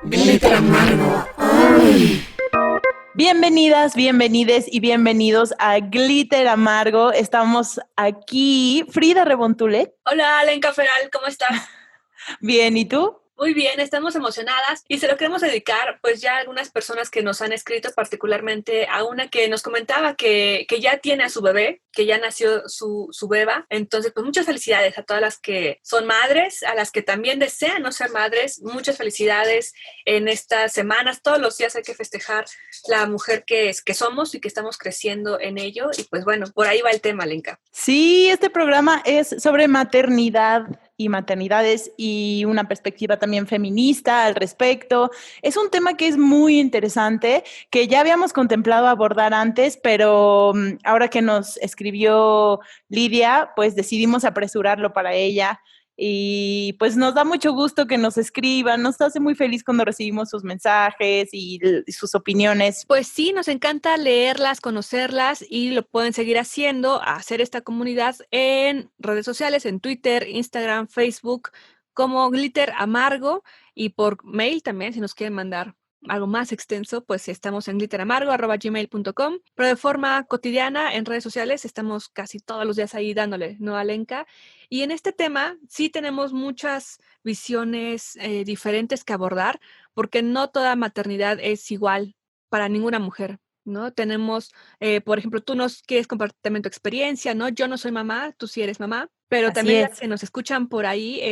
Glitter amargo. Ay. Bienvenidas, bienvenides y bienvenidos a Glitter Amargo. Estamos aquí, Frida Rebontulet. Hola, Alenka Feral, ¿cómo estás? Bien, ¿y tú? Muy bien, estamos emocionadas y se lo queremos dedicar pues ya a algunas personas que nos han escrito, particularmente a una que nos comentaba que ya tiene a su bebé, que ya nació su beba. Entonces, pues muchas felicidades a todas las que son madres, a las que también desean no ser madres. Muchas felicidades en estas semanas. Todos los días hay que festejar la mujer que somos y que estamos creciendo en ello. Y pues bueno, por ahí va el tema, Alenka. Sí, este programa es sobre maternidad y maternidades y una perspectiva también feminista al respecto. Es un tema que es muy interesante, que ya habíamos contemplado abordar antes, pero ahora que nos escribió Lidia, pues decidimos apresurarlo para ella. Y pues nos da mucho gusto que nos escriban, nos hace muy feliz cuando recibimos sus mensajes y sus opiniones. Pues sí, nos encanta leerlas, conocerlas y lo pueden seguir haciendo, hacer esta comunidad en redes sociales, en Twitter, Instagram, Facebook, como Glitter Amargo y por mail también, si nos quieren mandar algo más extenso, pues estamos en glitteramargo@gmail.com, pero de forma cotidiana en redes sociales estamos casi todos los días ahí dándole, ¿no, Alenka? Y en este tema sí tenemos muchas visiones diferentes que abordar, porque no toda maternidad es igual para ninguna mujer, ¿no? Tenemos, por ejemplo, tú nos quieres compartir también tu experiencia, ¿no? Yo no soy mamá, tú sí eres mamá, pero Así también las es. que nos escuchan por ahí,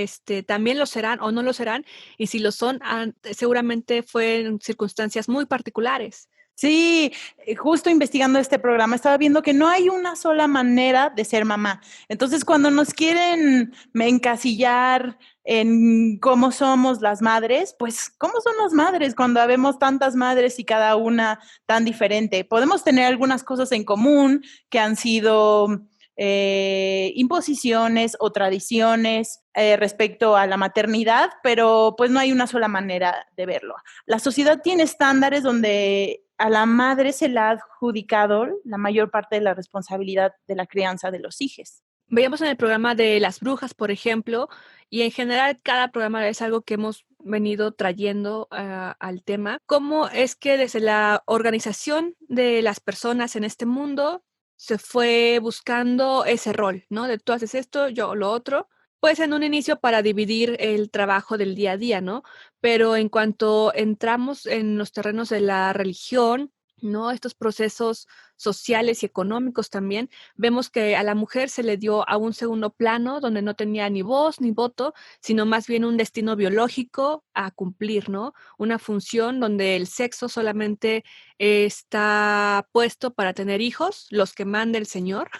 también lo serán o no lo serán, y si lo son, seguramente fue en circunstancias muy particulares. Sí, justo investigando este programa, estaba viendo que no hay una sola manera de ser mamá. Entonces, cuando nos quieren encasillar en cómo somos las madres, pues, ¿cómo son las madres cuando habemos tantas madres y cada una tan diferente? Podemos tener algunas cosas en común que han sido imposiciones o tradiciones respecto a la maternidad, pero pues no hay una sola manera de verlo. La sociedad tiene estándares donde a la madre se le ha adjudicado la mayor parte de la responsabilidad de la crianza de los hijos. Veíamos en el programa de las brujas, por ejemplo, y en general cada programa es algo que hemos venido trayendo al tema. ¿Cómo es que desde la organización de las personas en este mundo se fue buscando ese rol, ¿no? De tú haces esto, yo lo otro. Pues en un inicio para dividir el trabajo del día a día, ¿no? Pero en cuanto entramos en los terrenos de la religión, ¿no? Estos procesos sociales y económicos también, vemos que a la mujer se le dio a un segundo plano donde no tenía ni voz ni voto, sino más bien un destino biológico a cumplir, ¿no? Una función donde el sexo solamente está puesto para tener hijos, los que manda el Señor,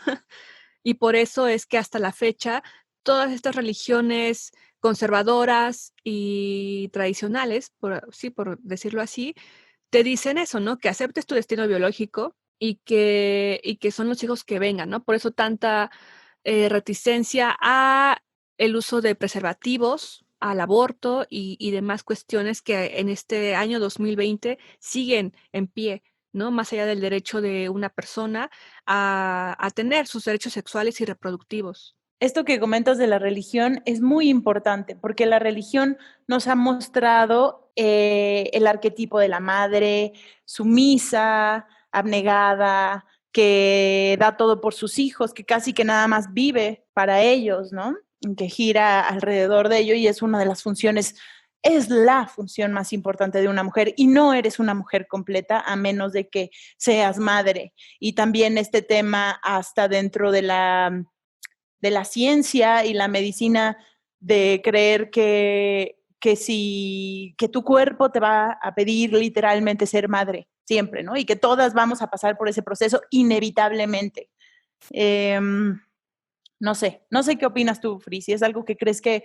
y por eso es que hasta la fecha todas estas religiones conservadoras y tradicionales, por decirlo así, te dicen eso, ¿no? Que aceptes tu destino biológico y que son los hijos que vengan, ¿no? Por eso tanta reticencia a el uso de preservativos, al aborto y demás cuestiones que en este año 2020 siguen en pie, ¿no? Más allá del derecho de una persona a tener sus derechos sexuales y reproductivos. Esto que comentas de la religión es muy importante porque la religión nos ha mostrado el arquetipo de la madre sumisa, abnegada, que da todo por sus hijos, que casi que nada más vive para ellos, ¿no? Que gira alrededor de ello y es una de las funciones, es la función más importante de una mujer y no eres una mujer completa a menos de que seas madre. Y también este tema hasta dentro de la ciencia y la medicina de creer que tu cuerpo te va a pedir literalmente ser madre, siempre, ¿no? Y que todas vamos a pasar por ese proceso inevitablemente. Eh, no sé qué opinas tú, Fri, si es algo que crees que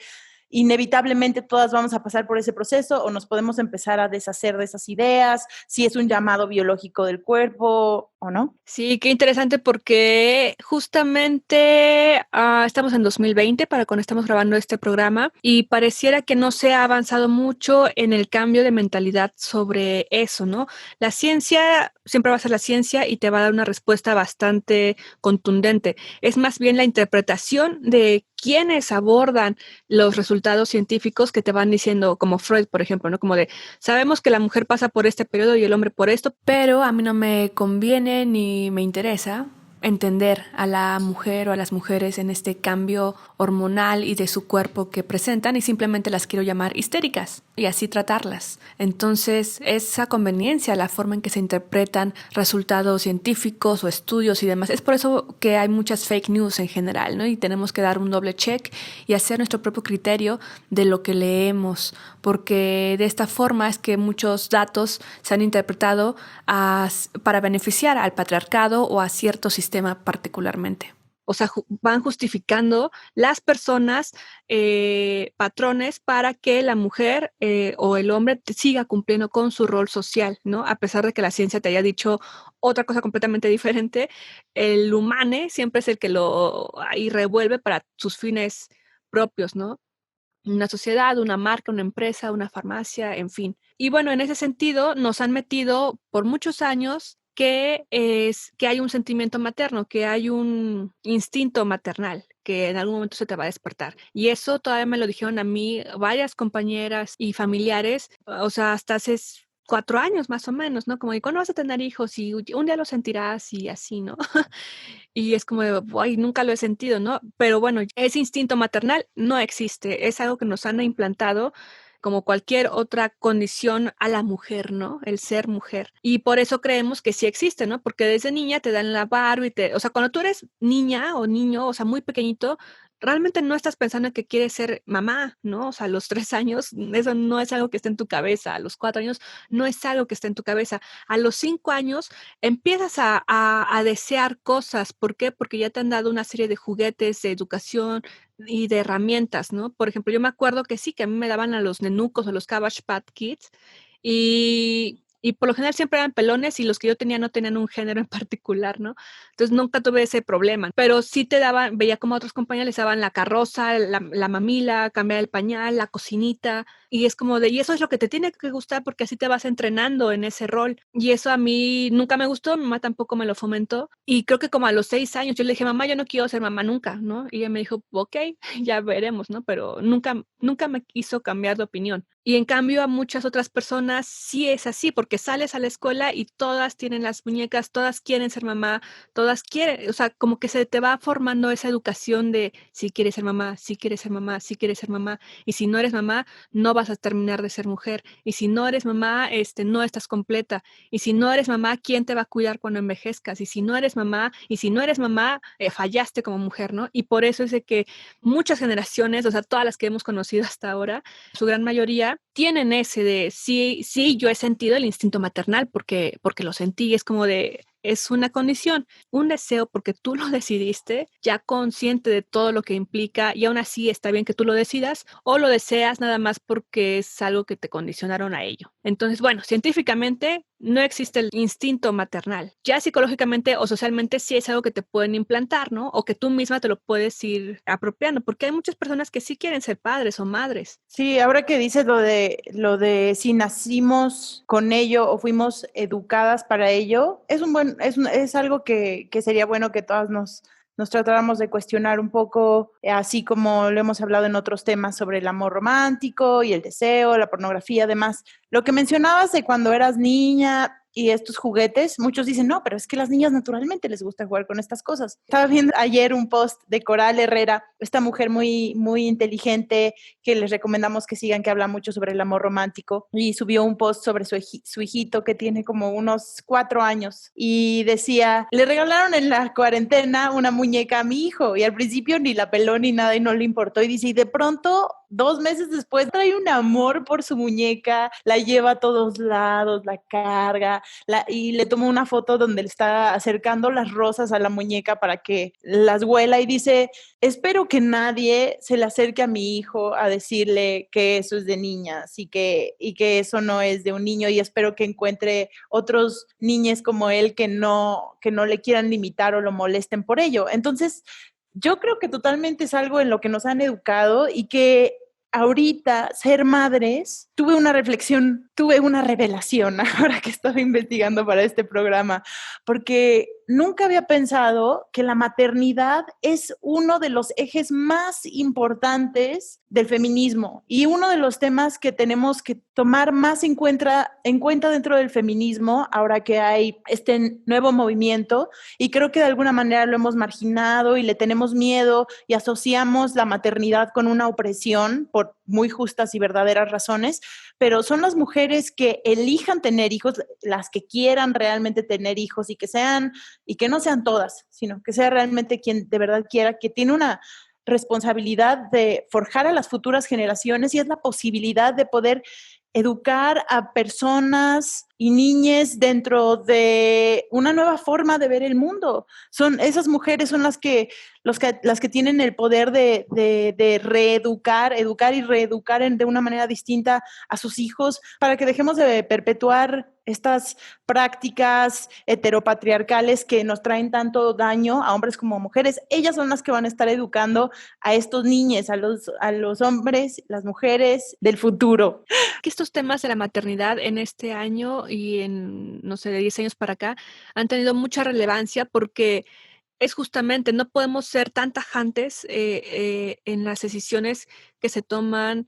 inevitablemente todas vamos a pasar por ese proceso o nos podemos empezar a deshacer de esas ideas, si es un llamado biológico del cuerpo o no. Sí, qué interesante porque justamente estamos en 2020 para cuando estamos grabando este programa y pareciera que no se ha avanzado mucho en el cambio de mentalidad sobre eso, ¿no? La ciencia siempre va a ser la ciencia y te va a dar una respuesta bastante contundente. Es más bien la interpretación de quienes abordan los resultados científicos que te van diciendo, como Freud, por ejemplo, ¿no? Como de, sabemos que la mujer pasa por este periodo y el hombre por esto, pero a mí no me conviene ni me interesa entender a la mujer o a las mujeres en este cambio hormonal y de su cuerpo que presentan y simplemente las quiero llamar histéricas y así tratarlas. Entonces, esa conveniencia, la forma en que se interpretan resultados científicos o estudios y demás, es por eso que hay muchas fake news en general, ¿no? Y tenemos que dar un doble check y hacer nuestro propio criterio de lo que leemos, porque de esta forma es que muchos datos se han interpretado para beneficiar al patriarcado o a cierto sistema particularmente. O sea, van justificando las personas patrones para que la mujer o el hombre siga cumpliendo con su rol social, ¿no? A pesar de que la ciencia te haya dicho otra cosa completamente diferente, el humane siempre es el que lo ahí revuelve para sus fines propios, ¿no? Una sociedad, una marca, una empresa, una farmacia, en fin. Y bueno, en ese sentido nos han metido por muchos años que hay un sentimiento materno, que hay un instinto maternal que en algún momento se te va a despertar. Y eso todavía me lo dijeron a mí varias compañeras y familiares, o sea, hasta hace 4 años más o menos, ¿no? Como de, ¿cuándo vas a tener hijos? Y un día lo sentirás y así, ¿no? Y es como de, ay, nunca lo he sentido, ¿no? Pero bueno, ese instinto maternal no existe, es algo que nos han implantado como cualquier otra condición a la mujer, ¿no? El ser mujer. Y por eso creemos que sí existe, ¿no? Porque desde niña te dan la Barbie, o sea, cuando tú eres niña o niño, o sea, muy pequeñito, realmente no estás pensando en que quieres ser mamá, ¿no? O sea, a los 3 años, eso no es algo que esté en tu cabeza, a los 4 años no es algo que esté en tu cabeza, a los 5 años empiezas a desear cosas. ¿Por qué? Porque ya te han dado una serie de juguetes, de educación y de herramientas, ¿no? Por ejemplo, yo me acuerdo que sí, que a mí me daban a los nenucos o los Cabbage Patch Kids y por lo general siempre eran pelones y los que yo tenía no tenían un género en particular, ¿no? Entonces nunca tuve ese problema, pero sí te daban, veía como a otros compañeros les daban la carroza, la mamila, cambiar el pañal, la cocinita, y es como de, y eso es lo que te tiene que gustar porque así te vas entrenando en ese rol. Y eso a mí nunca me gustó, mi mamá tampoco me lo fomentó. Y creo que como a los 6 años yo le dije, mamá, yo no quiero ser mamá nunca, ¿no? Y ella me dijo, ok, ya veremos, ¿no? Pero nunca me quiso cambiar de opinión. Y en cambio a muchas otras personas sí es así, porque sales a la escuela y todas tienen las muñecas, todas quieren ser mamá, todas quieren, o sea, como que se te va formando esa educación de si quieres ser mamá, si quieres ser mamá, si quieres ser mamá, y si no eres mamá, no vas a terminar de ser mujer, y si no eres mamá, no estás completa, y si no eres mamá, ¿quién te va a cuidar cuando envejezcas? Y si no eres mamá, fallaste como mujer, ¿no? Y por eso es de que muchas generaciones, o sea, todas las que hemos conocido hasta ahora, su gran mayoría tienen ese de sí, yo he sentido el instinto maternal porque lo sentí, es como de, es una condición, un deseo porque tú lo decidiste, ya consciente de todo lo que implica y aún así está bien que tú lo decidas o lo deseas nada más porque es algo que te condicionaron a ello. Entonces, bueno, científicamente no existe el instinto maternal. Ya psicológicamente o socialmente sí es algo que te pueden implantar, ¿no? O que tú misma te lo puedes ir apropiando, porque hay muchas personas que sí quieren ser padres o madres. Sí, ahora que dices lo de si nacimos con ello o fuimos educadas para ello, es algo que sería bueno que todas nos tratáramos de cuestionar un poco, así como lo hemos hablado en otros temas sobre el amor romántico y el deseo, la pornografía, además. Lo que mencionabas de cuando eras niña y estos juguetes, muchos dicen, no, pero es que las niñas naturalmente les gusta jugar con estas cosas. Estaba viendo ayer un post de Coral Herrera, esta mujer muy, muy inteligente que les recomendamos que sigan, que habla mucho sobre el amor romántico, y subió un post sobre su hijito que tiene como unos 4 años y decía, le regalaron en la cuarentena una muñeca a mi hijo y al principio ni la peló ni nada y no le importó y dice, y de pronto 2 meses después trae un amor por su muñeca, la lleva a todos lados, la carga, y le tomó una foto donde le está acercando las rosas a la muñeca para que las huela y dice, espero que nadie se le acerque a mi hijo a decirle que eso es de niñas y que eso no es de un niño y espero que encuentre otros niños como él que no le quieran limitar o lo molesten por ello. Entonces, yo creo que totalmente es algo en lo que nos han educado y que ahorita ser madres, tuve una reflexión, tuve una revelación ahora que estaba investigando para este programa, porque nunca había pensado que la maternidad es uno de los ejes más importantes del feminismo y uno de los temas que tenemos que tomar más en cuenta dentro del feminismo ahora que hay este nuevo movimiento, y creo que de alguna manera lo hemos marginado y le tenemos miedo y asociamos la maternidad con una opresión por muy justas y verdaderas razones, pero son las mujeres que elijan tener hijos, las que quieran realmente tener hijos y que no sean todas, sino que sea realmente quien de verdad quiera, que tiene una responsabilidad de forjar a las futuras generaciones, y es la posibilidad de poder educar a personas y niñas dentro de una nueva forma de ver el mundo. Esas mujeres son las que tienen el poder de reeducar, educar y reeducar de una manera distinta a sus hijos, para que dejemos de perpetuar estas prácticas heteropatriarcales que nos traen tanto daño a hombres como a mujeres. Ellas son las que van a estar educando a estos niños, a los hombres, las mujeres del futuro. Que estos temas de la maternidad en este año y en, no sé, de 10 años para acá, han tenido mucha relevancia porque es justamente, no podemos ser tan tajantes en las decisiones que se toman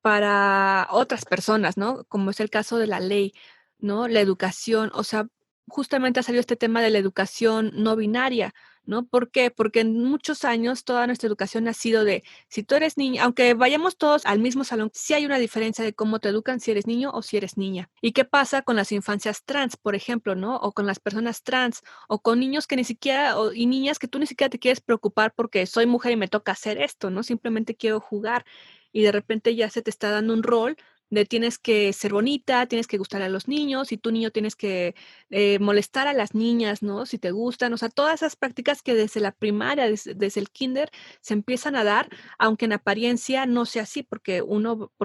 para otras personas, ¿no? Como es el caso de la ley, ¿no? La educación, o sea, justamente ha salido este tema de la educación no binaria, ¿no? ¿Por qué? Porque en muchos años toda nuestra educación ha sido de, si tú eres niña, aunque vayamos todos al mismo salón, sí hay una diferencia de cómo te educan si eres niño o si eres niña. ¿Y qué pasa con las infancias trans, por ejemplo, ¿no? O con las personas trans, o con niños que ni siquiera, y niñas que tú ni siquiera te quieres preocupar porque soy mujer y me toca hacer esto, ¿no? Simplemente quiero jugar, y de repente ya se te está dando un rol de tienes que ser bonita, tienes que gustar a los niños, y tu niño tienes que molestar a las niñas, ¿no? Si te gustan, o sea, todas esas prácticas que desde la primaria, desde el kinder, se empiezan a dar, aunque en apariencia no sea así, porque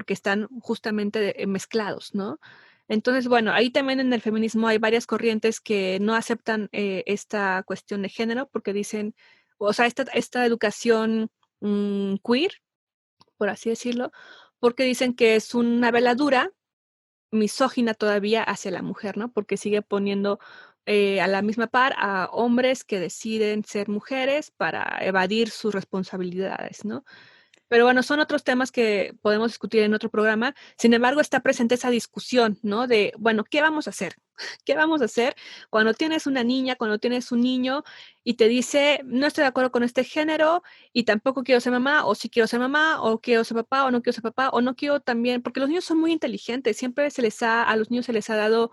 están justamente mezclados, ¿no? Entonces, bueno, ahí también en el feminismo hay varias corrientes que no aceptan esta cuestión de género, porque dicen, o sea, esta educación queer, por así decirlo, porque dicen que es una veladura misógina todavía hacia la mujer, ¿no? Porque sigue poniendo a la misma par a hombres que deciden ser mujeres para evadir sus responsabilidades, ¿no? Pero bueno, son otros temas que podemos discutir en otro programa. Sin embargo, está presente esa discusión, ¿no? De, bueno, ¿qué vamos a hacer? ¿Qué vamos a hacer cuando tienes una niña, cuando tienes un niño y te dice, no estoy de acuerdo con este género y tampoco quiero ser mamá, o sí quiero ser mamá, o quiero ser papá, o no quiero ser papá, o no quiero también, porque los niños son muy inteligentes, siempre a los niños se les ha dado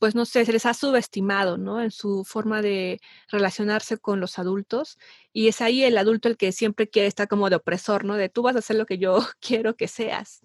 pues no sé, se les ha subestimado, ¿no? En su forma de relacionarse con los adultos, y es ahí el adulto el que siempre quiere estar como de opresor, ¿no? De tú vas a hacer lo que yo quiero que seas.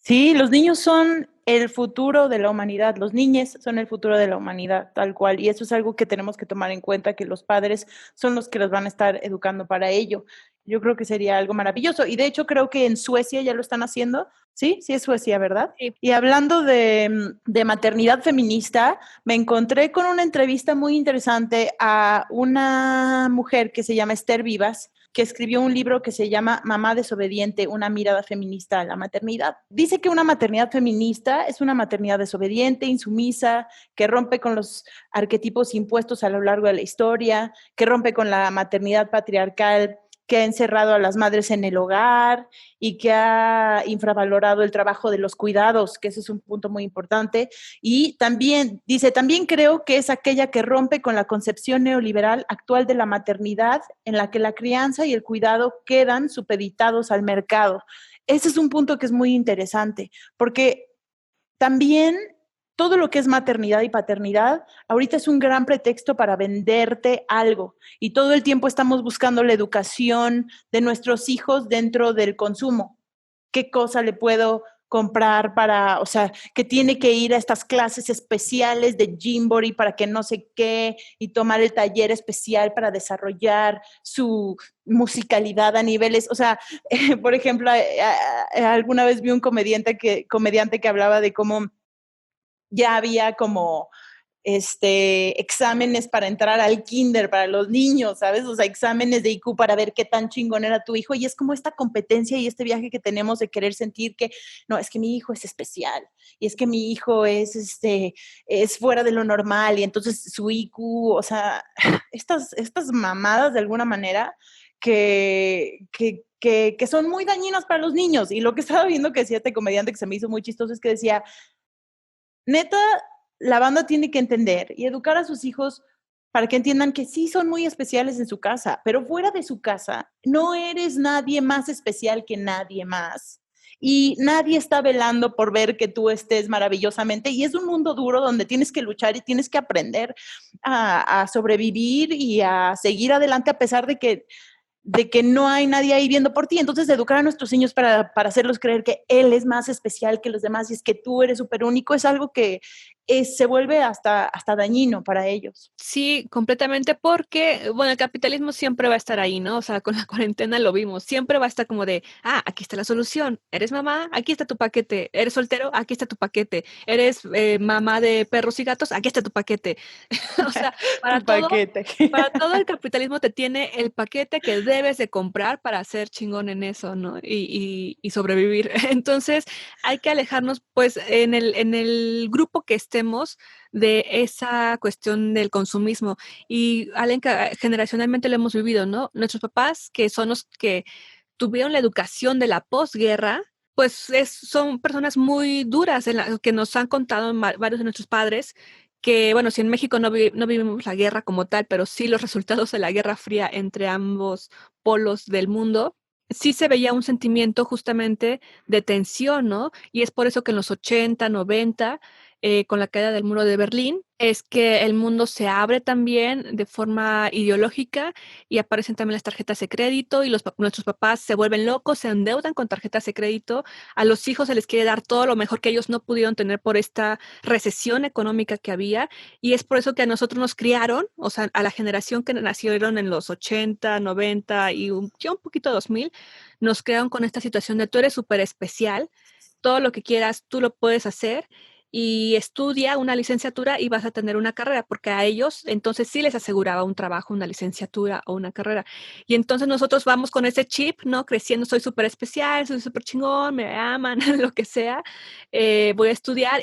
Sí, los niños son el futuro de la humanidad, los niñes son el futuro de la humanidad, tal cual, y eso es algo que tenemos que tomar en cuenta, que los padres son los que los van a estar educando para ello. Yo creo que sería algo maravilloso, y de hecho creo que en Suecia ya lo están haciendo, sí, sí es Suecia, ¿verdad? Sí. Y hablando de maternidad feminista, me encontré con una entrevista muy interesante a una mujer que se llama Esther Vivas, que escribió un libro que se llama Mamá desobediente, una mirada feminista a la maternidad. Dice que una maternidad feminista es una maternidad desobediente, insumisa, que rompe con los arquetipos impuestos a lo largo de la historia, que rompe con la maternidad patriarcal que ha encerrado a las madres en el hogar y que ha infravalorado el trabajo de los cuidados, que ese es un punto muy importante. Y también, dice, también creo que es aquella que rompe con la concepción neoliberal actual de la maternidad, en la que la crianza y el cuidado quedan supeditados al mercado. Ese es un punto que es muy interesante, porque también todo lo que es maternidad y paternidad ahorita es un gran pretexto para venderte algo, y todo el tiempo estamos buscando la educación de nuestros hijos dentro del consumo. ¿Qué cosa le puedo comprar para, o sea, que tiene que ir a estas clases especiales de Gymboree para que no sé qué, y tomar el taller especial para desarrollar su musicalidad a niveles, o sea, por ejemplo, alguna vez vi un comediante que hablaba de cómo ya había como exámenes para entrar al kinder para los niños, ¿sabes? O sea, exámenes de IQ para ver qué tan chingón era tu hijo. Y es como esta competencia y este viaje que tenemos de querer sentir que, no, es que mi hijo es especial y es que mi hijo es fuera de lo normal y entonces su IQ, o sea, estas mamadas de alguna manera que son muy dañinas para los niños. Y lo que estaba viendo que decía este comediante que se me hizo muy chistoso es que decía, neta, la banda tiene que entender y educar a sus hijos para que entiendan que sí son muy especiales en su casa, pero fuera de su casa no eres nadie más especial que nadie más. Y nadie está velando por ver que tú estés maravillosamente. Y es un mundo duro donde tienes que luchar y tienes que aprender a sobrevivir y a seguir adelante a pesar de que no hay nadie ahí viendo por ti. Entonces, educar a nuestros niños para hacerlos creer que él es más especial que los demás y es que tú eres súper único, es algo que se vuelve hasta dañino para ellos. Sí, completamente, porque, bueno, el capitalismo siempre va a estar ahí, ¿no? O sea, con la cuarentena lo vimos, siempre va a estar como de, aquí está la solución, eres mamá, aquí está tu paquete, eres soltero, aquí está tu paquete, eres mamá de perros y gatos, aquí está tu paquete. O sea, Tu paquete. para todo el capitalismo te tiene el paquete que debes de comprar para ser chingón en eso, ¿no? Y sobrevivir. Entonces, hay que alejarnos, pues, en el grupo que estemos de esa cuestión del consumismo. Y Allen, generacionalmente lo hemos vivido, ¿no? Nuestros papás, que son los que tuvieron la educación de la posguerra, pues son personas muy duras que nos han contado varios de nuestros padres que, bueno, si en México no vivimos la guerra como tal, pero sí los resultados de la Guerra Fría entre ambos polos del mundo, sí se veía un sentimiento justamente de tensión, ¿no? Y es por eso que en los 80, 90, con la caída del muro de Berlín, es que el mundo se abre también de forma ideológica y aparecen también las tarjetas de crédito y nuestros papás se vuelven locos, se endeudan con tarjetas de crédito, a los hijos se les quiere dar todo lo mejor que ellos no pudieron tener por esta recesión económica que había y es por eso que a nosotros nos criaron, o sea, a la generación que nacieron en los 80, 90 y ya un poquito 2000, nos crearon con esta situación de tú eres súper especial, todo lo que quieras tú lo puedes hacer y estudia una licenciatura y vas a tener una carrera, porque a ellos entonces sí les aseguraba un trabajo, una licenciatura o una carrera. Y entonces nosotros vamos con ese chip, ¿no? Creciendo, soy súper especial, soy súper chingón, me aman, lo que sea, voy a estudiar.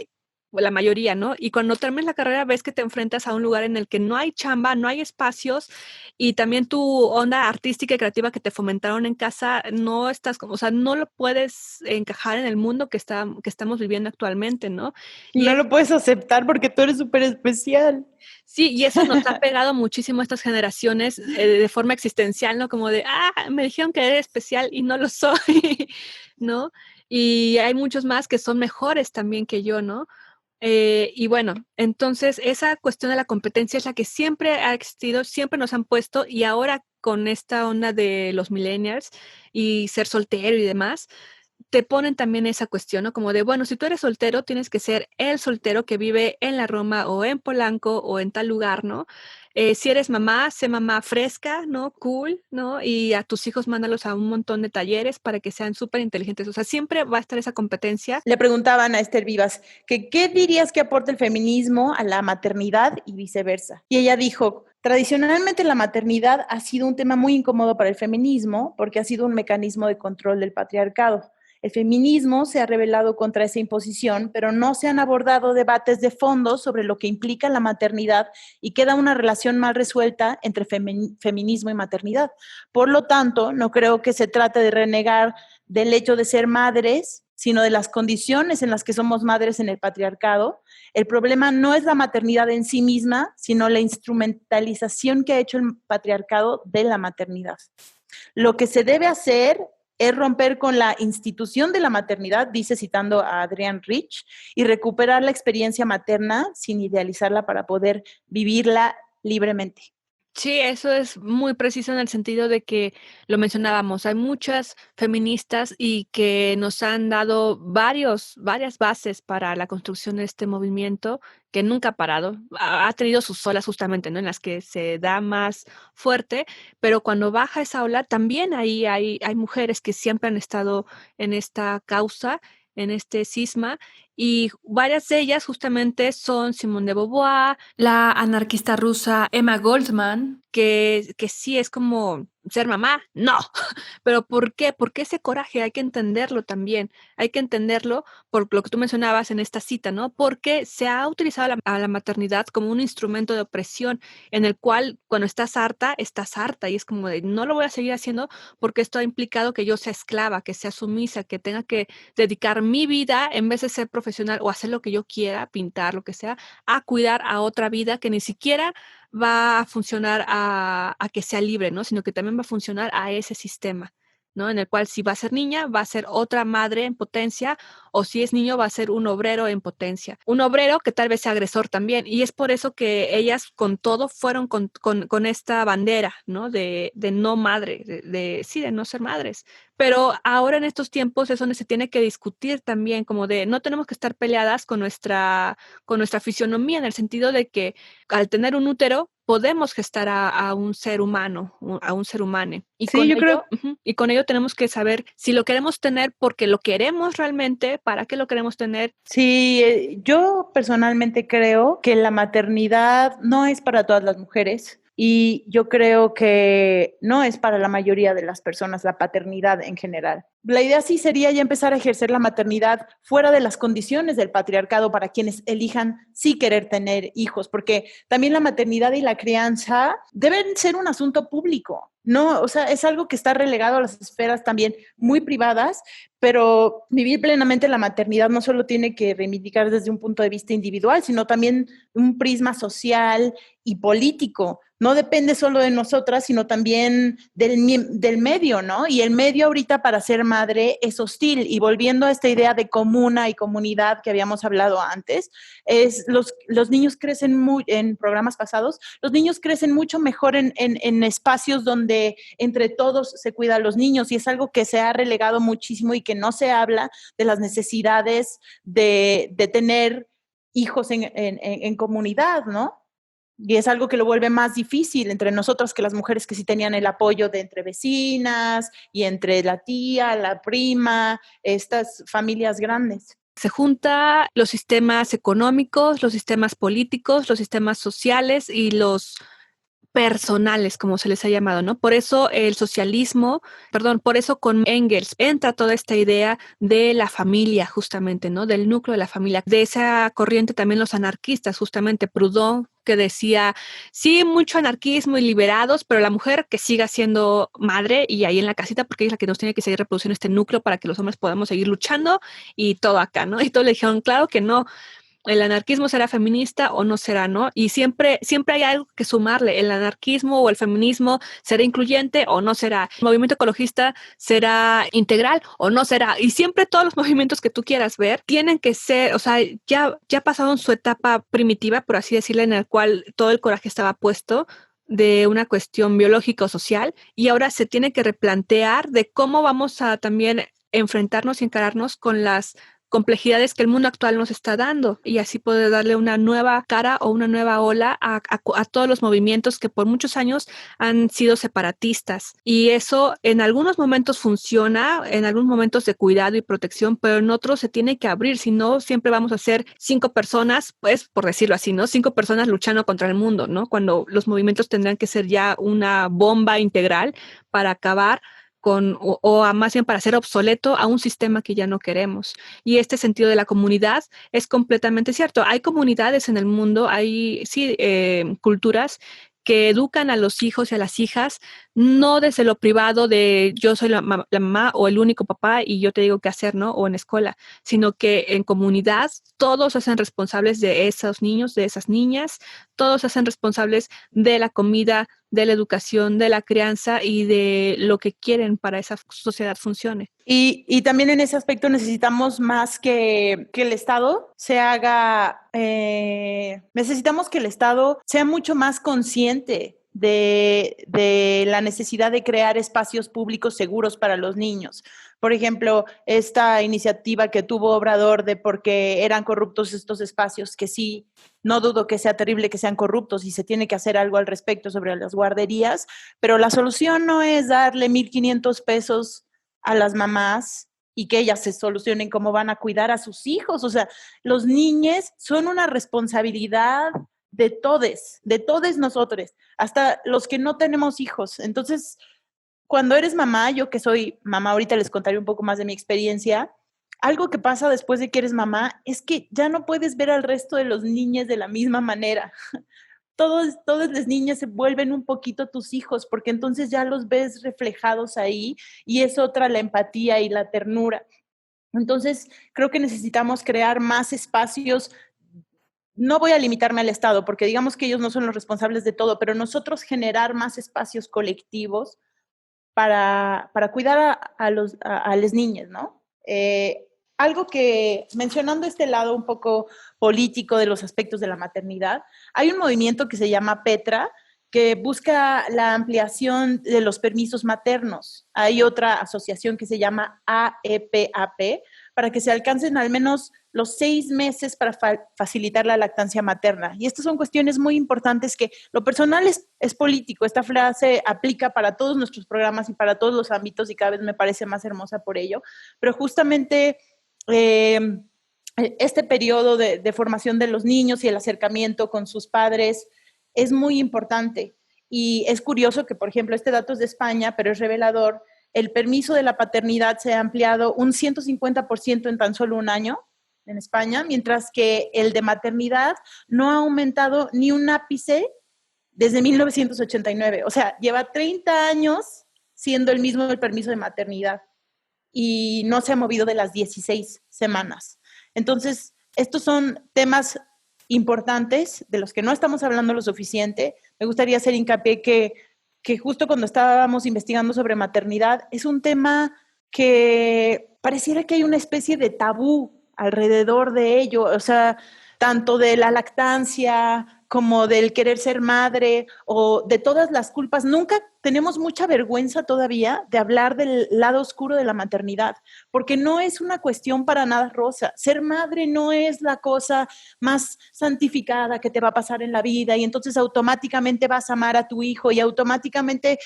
La mayoría, ¿no? Y cuando termines la carrera ves que te enfrentas a un lugar en el que no hay chamba, no hay espacios y también tu onda artística y creativa que te fomentaron en casa, no estás, o sea, no lo puedes encajar en el mundo que estamos viviendo actualmente, ¿no? Y Y no lo puedes aceptar porque tú eres súper especial. sí, y eso nos ha pegado muchísimo a estas generaciones de forma existencial, ¿no? Como de, me dijeron que eres especial y no lo soy, ¿no? Y hay muchos más que son mejores también que yo, ¿no? Y bueno, entonces esa cuestión de la competencia es la que siempre ha existido, siempre nos han puesto y ahora con esta onda de los millennials y ser soltero y demás, te ponen también esa cuestión, ¿no? Como de, bueno, si tú eres soltero, tienes que ser el soltero que vive en la Roma o en Polanco o en tal lugar, ¿no? Si eres mamá, sé mamá fresca, ¿no? Cool, ¿no? Y a tus hijos mándalos a un montón de talleres para que sean súper inteligentes. O sea, siempre va a estar esa competencia. Le preguntaban a Esther Vivas que qué dirías que aporta el feminismo a la maternidad y viceversa. Y ella dijo, tradicionalmente la maternidad ha sido un tema muy incómodo para el feminismo porque ha sido un mecanismo de control del patriarcado. El feminismo se ha rebelado contra esa imposición, pero no se han abordado debates de fondo sobre lo que implica la maternidad y queda una relación mal resuelta entre feminismo y maternidad. Por lo tanto, no creo que se trate de renegar del hecho de ser madres, sino de las condiciones en las que somos madres en el patriarcado. El problema no es la maternidad en sí misma, sino la instrumentalización que ha hecho el patriarcado de la maternidad. Lo que se debe hacer es romper con la institución de la maternidad, dice citando a Adrienne Rich, y recuperar la experiencia materna sin idealizarla para poder vivirla libremente. Sí, eso es muy preciso en el sentido de que lo mencionábamos, hay muchas feministas y que nos han dado varias bases para la construcción de este movimiento que nunca ha parado, ha tenido sus olas justamente, ¿no? En las que se da más fuerte, pero cuando baja esa ola también hay mujeres que siempre han estado en esta causa en este cisma, y varias de ellas justamente son Simone de Beauvoir, La anarquista rusa Emma Goldman. que sí es como ser mamá, no, pero ¿por qué? ¿Por qué ese coraje? Hay que entenderlo también, hay que entenderlo por lo que tú mencionabas en esta cita, ¿no? Porque se ha utilizado a la maternidad como un instrumento de opresión en el cual cuando estás harta y es como de no lo voy a seguir haciendo porque esto ha implicado que yo sea esclava, que sea sumisa, que tenga que dedicar mi vida en vez de ser profesional o hacer lo que yo quiera, pintar, lo que sea, a cuidar a otra vida que ni siquiera va a funcionar a que sea libre, ¿no? Sino que también va a funcionar a ese sistema, ¿no? En el cual si va a ser niña, va a ser otra madre en potencia, o si es niño, va a ser un obrero en potencia. Un obrero que tal vez sea agresor también. Y es por eso que ellas con todo fueron con esta bandera, ¿no? De no madre, sí, de no ser madres. Pero ahora en estos tiempos es donde se tiene que discutir también, como de no tenemos que estar peleadas con nuestra fisionomía, en el sentido de que al tener un útero podemos gestar a un ser humano, a un ser humano. Sí, yo creo. Y con ello tenemos que saber si lo queremos tener porque lo queremos realmente, para qué lo queremos tener. Sí, yo personalmente creo que la maternidad no es para todas las mujeres y yo creo que no es para la mayoría de las personas la paternidad en general. La idea sí sería ya empezar a ejercer la maternidad fuera de las condiciones del patriarcado para quienes elijan sí querer tener hijos, porque también la maternidad y la crianza deben ser un asunto público. No, o sea, es algo que está relegado a las esferas también muy privadas, pero vivir plenamente la maternidad no solo tiene que reivindicar desde un punto de vista individual, sino también un prisma social y político. No depende solo de nosotras, sino también del medio, ¿no? Y el medio ahorita para ser madre es hostil. Y volviendo a esta idea de comuna y comunidad que habíamos hablado antes, es los niños crecen muy, en programas pasados, los niños crecen mucho mejor en espacios donde entre todos se cuida a los niños y es algo que se ha relegado muchísimo y que no se habla de las necesidades de tener hijos en comunidad, ¿no? Y es algo que lo vuelve más difícil entre nosotras que las mujeres que sí tenían el apoyo de entre vecinas y entre la tía, la prima, estas familias grandes. Se junta los sistemas económicos, los sistemas políticos, los sistemas sociales y los personales, como se les ha llamado, ¿no? Por eso el socialismo, perdón, por eso con Engels entra toda esta idea de la familia, justamente, ¿no? Del núcleo de la familia. De esa corriente también los anarquistas, justamente Proudhon, que decía, sí, mucho anarquismo y liberados, pero la mujer que siga siendo madre y ahí en la casita, porque ella es la que nos tiene que seguir reproduciendo este núcleo para que los hombres podamos seguir luchando y todo acá, ¿no? Y todos le dijeron, claro que no, el anarquismo será feminista o no será, ¿no? Y siempre hay algo que sumarle, el anarquismo o el feminismo será incluyente o no será, el movimiento ecologista será integral o no será, y siempre todos los movimientos que tú quieras ver tienen que ser, o sea, ya pasaron su etapa primitiva, por así decirlo, en el cual todo el coraje estaba puesto de una cuestión biológica o social, y ahora se tiene que replantear de cómo vamos a también enfrentarnos y encararnos con las complejidades que el mundo actual nos está dando y así poder darle una nueva cara o una nueva ola a todos los movimientos que por muchos años han sido separatistas. Y eso en algunos momentos funciona, en algunos momentos de cuidado y protección, pero en otros se tiene que abrir, si no siempre vamos a ser 5 personas, pues por decirlo así, ¿no? 5 personas luchando contra el mundo, ¿no? Cuando los movimientos tendrán que ser ya una bomba integral para acabar más bien para hacer obsoleto a un sistema que ya no queremos. Y este sentido de la comunidad es completamente cierto. Hay comunidades en el mundo, hay sí, culturas que educan a los hijos y a las hijas, no desde lo privado de yo soy la mamá o el único papá y yo te digo qué hacer, ¿no? O en escuela, sino que en comunidad todos se hacen responsables de esos niños, de esas niñas, todos se hacen responsables de la comida, de la educación, de la crianza y de lo que quieren para esa sociedad funcione. Y también en ese aspecto necesitamos más que el Estado se haga, necesitamos que el Estado sea mucho más consciente de la necesidad de crear espacios públicos seguros para los niños. Por ejemplo, esta iniciativa que tuvo Obrador de porque eran corruptos estos espacios, que sí, no dudo que sea terrible que sean corruptos y se tiene que hacer algo al respecto sobre las guarderías, pero la solución no es darle 1,500 pesos a las mamás y que ellas se solucionen cómo van a cuidar a sus hijos. O sea, los niños son una responsabilidad de todos nosotros, hasta los que no tenemos hijos. Entonces, cuando eres mamá, yo que soy mamá, ahorita les contaré un poco más de mi experiencia. Algo que pasa después de que eres mamá es que ya no puedes ver al resto de los niños de la misma manera. Todos los niños se vuelven un poquito tus hijos, porque entonces ya los ves reflejados ahí y es otra la empatía y la ternura. Entonces, creo que necesitamos crear más espacios. No voy a limitarme al Estado, porque digamos que ellos no son los responsables de todo, pero nosotros generar más espacios colectivos para cuidar a las niñas, ¿no? Algo que, mencionando este lado un poco político de los aspectos de la maternidad, hay un movimiento que se llama Petra, que busca la ampliación de los permisos maternos. Hay otra asociación que se llama AEPAP, para que se alcancen al menos los 6 meses para facilitar la lactancia materna. Y estas son cuestiones muy importantes que lo personal es político. Esta frase aplica para todos nuestros programas y para todos los ámbitos y cada vez me parece más hermosa por ello. Pero justamente este periodo de formación de los niños y el acercamiento con sus padres es muy importante. Y es curioso que, por ejemplo, este dato es de España, pero es revelador. El permiso de la paternidad se ha ampliado un 150% en tan solo un año en España, mientras que el de maternidad no ha aumentado ni un ápice desde 1989. O sea, lleva 30 años siendo el mismo el permiso de maternidad y no se ha movido de las 16 semanas. Entonces, estos son temas importantes de los que no estamos hablando lo suficiente. Me gustaría hacer hincapié que justo cuando estábamos investigando sobre maternidad, es un tema que pareciera que hay una especie de tabú alrededor de ello, o sea, tanto de la lactancia como del querer ser madre o de todas las culpas. Nunca tenemos mucha vergüenza todavía de hablar del lado oscuro de la maternidad, porque no es una cuestión para nada rosa. Ser madre no es la cosa más santificada que te va a pasar en la vida y entonces automáticamente vas a amar a tu hijo y automáticamente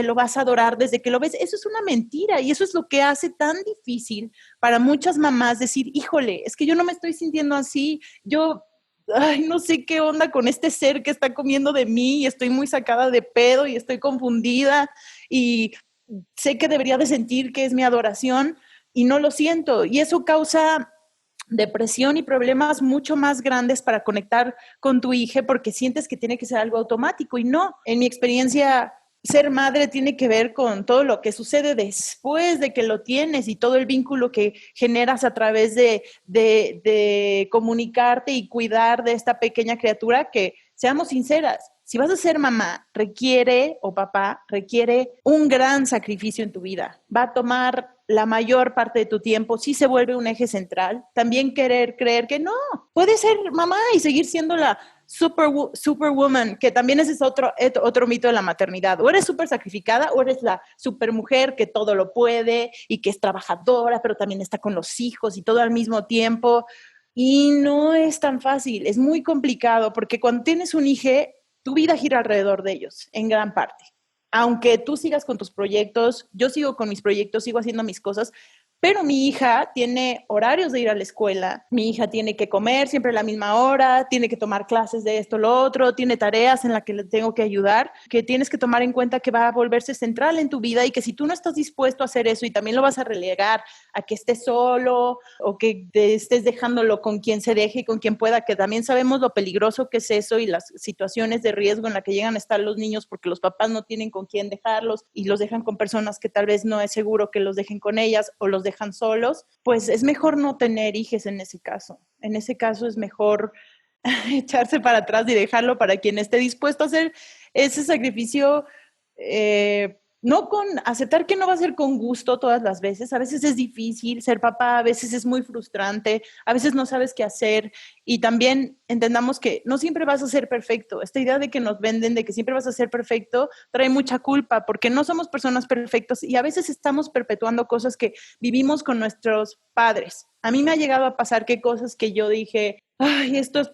lo vas a adorar desde que lo ves. Eso es una mentira y eso es lo que hace tan difícil para muchas mamás decir, híjole, es que yo no me estoy sintiendo así, no sé qué onda con este ser que está comiendo de mí y estoy muy sacada de pedo y estoy confundida y sé que debería de sentir que es mi adoración y no lo siento. Y eso causa depresión y problemas mucho más grandes para conectar con tu hija porque sientes que tiene que ser algo automático y no. En mi experiencia, ser madre tiene que ver con todo lo que sucede después de que lo tienes y todo el vínculo que generas a través de comunicarte y cuidar de esta pequeña criatura que, seamos sinceras, si vas a ser mamá, o papá, requiere un gran sacrificio en tu vida. Va a tomar la mayor parte de tu tiempo, sí se vuelve un eje central. También creer que no, puedes ser mamá y seguir siendo la superwoman, que también ese es otro mito de la maternidad. O eres súper sacrificada o eres la supermujer que todo lo puede y que es trabajadora, pero también está con los hijos y todo al mismo tiempo. Y no es tan fácil, es muy complicado porque cuando tienes un hijo, tu vida gira alrededor de ellos, en gran parte. Aunque tú sigas con tus proyectos, yo sigo con mis proyectos, sigo haciendo mis cosas, pero mi hija tiene horarios de ir a la escuela, mi hija tiene que comer siempre a la misma hora, tiene que tomar clases de esto, lo otro, tiene tareas en las que le tengo que ayudar, que tienes que tomar en cuenta que va a volverse central en tu vida y que si tú no estás dispuesto a hacer eso y también lo vas a relegar a que estés solo o que te estés dejándolo con quien se deje y con quien pueda, que también sabemos lo peligroso que es eso y las situaciones de riesgo en las que llegan a estar los niños porque los papás no tienen con quién dejarlos y los dejan con personas que tal vez no es seguro que los dejen con ellas o los dejan solos, pues es mejor no tener hijos en ese caso. En ese caso es mejor echarse para atrás y dejarlo para quien esté dispuesto a hacer ese sacrificio, no con aceptar que no va a ser con gusto todas las veces. A veces es difícil ser papá, a veces es muy frustrante, a veces no sabes qué hacer y también entendamos que no siempre vas a ser perfecto. Esta idea de que nos venden de que siempre vas a ser perfecto trae mucha culpa porque no somos personas perfectas y a veces estamos perpetuando cosas que vivimos con nuestros padres. A mí me ha llegado a pasar que cosas que yo dije, ay, esto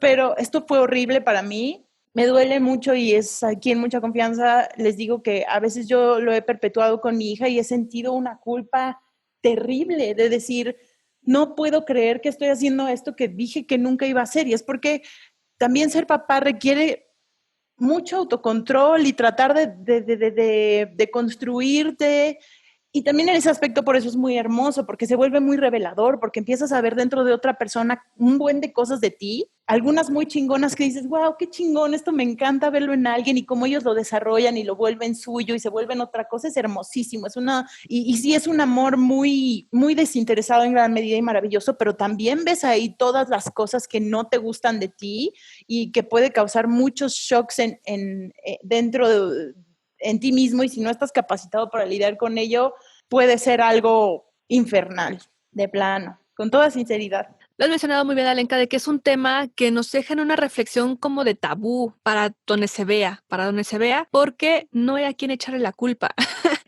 fue horrible para mí. Me duele mucho y es aquí en mucha confianza, les digo que a veces yo lo he perpetuado con mi hija y he sentido una culpa terrible de decir, no puedo creer que estoy haciendo esto que dije que nunca iba a hacer. Y es porque también ser papá requiere mucho autocontrol y tratar de construirte. Y también en ese aspecto por eso es muy hermoso, porque se vuelve muy revelador, porque empiezas a ver dentro de otra persona un buen de cosas de ti, algunas muy chingonas que dices, wow, qué chingón, esto me encanta verlo en alguien y cómo ellos lo desarrollan y lo vuelven suyo y se vuelven otra cosa, es hermosísimo, y sí es un amor muy, muy desinteresado en gran medida y maravilloso, pero también ves ahí todas las cosas que no te gustan de ti y que puede causar muchos shocks dentro en ti mismo, y si no estás capacitado para lidiar con ello, puede ser algo infernal, de plano, con toda sinceridad. Lo has mencionado muy bien, Alenka, de que es un tema que nos deja en una reflexión como de tabú para donde se vea, porque no hay a quien echarle la culpa,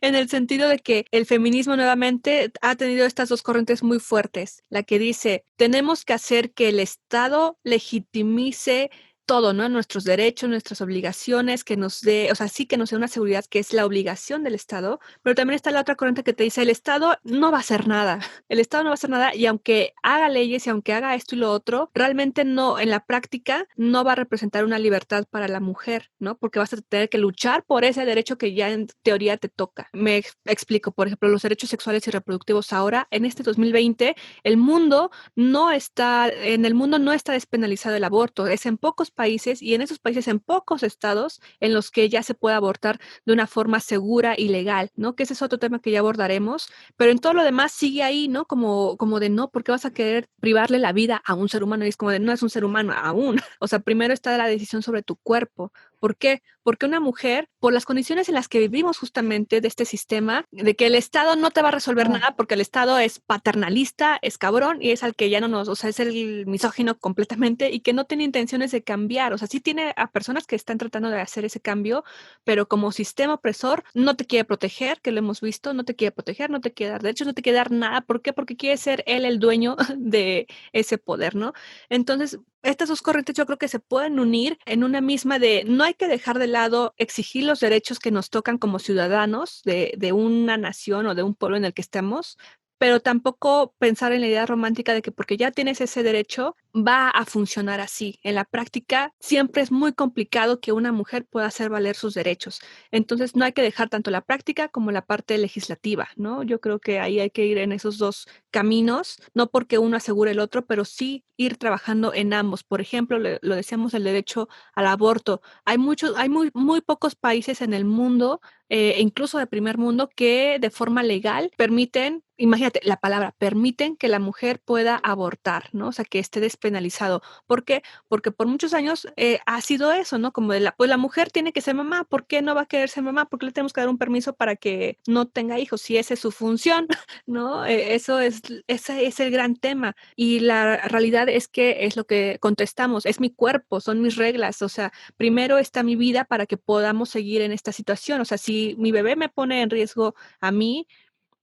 en el sentido de que el feminismo nuevamente ha tenido estas dos corrientes muy fuertes, la que dice, tenemos que hacer que el Estado legitimice todo, ¿no? Nuestros derechos, nuestras obligaciones, que nos dé, o sea, sí que nos dé una seguridad que es la obligación del Estado, pero también está la otra corriente que te dice, el Estado no va a hacer nada, el Estado no va a hacer nada y aunque haga leyes y aunque haga esto y lo otro, realmente no, en la práctica no va a representar una libertad para la mujer, ¿no? Porque vas a tener que luchar por ese derecho que ya en teoría te toca. Me explico, por ejemplo, los derechos sexuales y reproductivos ahora, en este 2020, en el mundo no está despenalizado el aborto, es en pocos países y en esos países en pocos estados en los que ya se puede abortar de una forma segura y legal, ¿no? Que ese es otro tema que ya abordaremos, pero en todo lo demás sigue ahí, ¿no? Como de no, ¿por qué vas a querer privarle la vida a un ser humano? Y es como de no es un ser humano aún. O sea, primero está la decisión sobre tu cuerpo. ¿Por qué? Porque una mujer, por las condiciones en las que vivimos justamente de este sistema, de que el Estado no te va a resolver nada porque el Estado es paternalista, es cabrón y es al que ya no nos, o sea, es el misógino completamente y que no tiene intenciones de cambiar. O sea, sí tiene a personas que están tratando de hacer ese cambio, pero como sistema opresor no te quiere proteger, que lo hemos visto, no te quiere proteger, no te quiere dar derechos, no te quiere dar nada. ¿Por qué? Porque quiere ser él el dueño de ese poder, ¿no? Entonces, estas dos corrientes yo creo que se pueden unir en una misma de no hay que dejar de lado exigir los derechos que nos tocan como ciudadanos de una nación o de un pueblo en el que estemos, pero tampoco pensar en la idea romántica de que porque ya tienes ese derecho va a funcionar así. En la práctica siempre es muy complicado que una mujer pueda hacer valer sus derechos. Entonces no hay que dejar tanto la práctica como la parte legislativa, ¿no? Yo creo que ahí hay que ir en esos dos caminos, no porque uno asegure el otro, pero sí ir trabajando en ambos. Por ejemplo, lo decíamos, el derecho al aborto. Hay muy pocos países en el mundo, incluso de primer mundo, que de forma legal permiten, imagínate la palabra, permiten que la mujer pueda abortar, ¿no? O sea, que esté despenalizado. ¿Por qué? Porque por muchos años ha sido eso, ¿no? Como pues la mujer tiene que ser mamá, ¿por qué no va a querer ser mamá? ¿Por qué le tenemos que dar un permiso para que no tenga hijos? Si esa es su función, ¿no? Ese es el gran tema. Y la realidad es que es lo que contestamos, es mi cuerpo, son mis reglas, o sea, primero está mi vida para que podamos seguir en esta situación. O sea, si mi bebé me pone en riesgo a mí,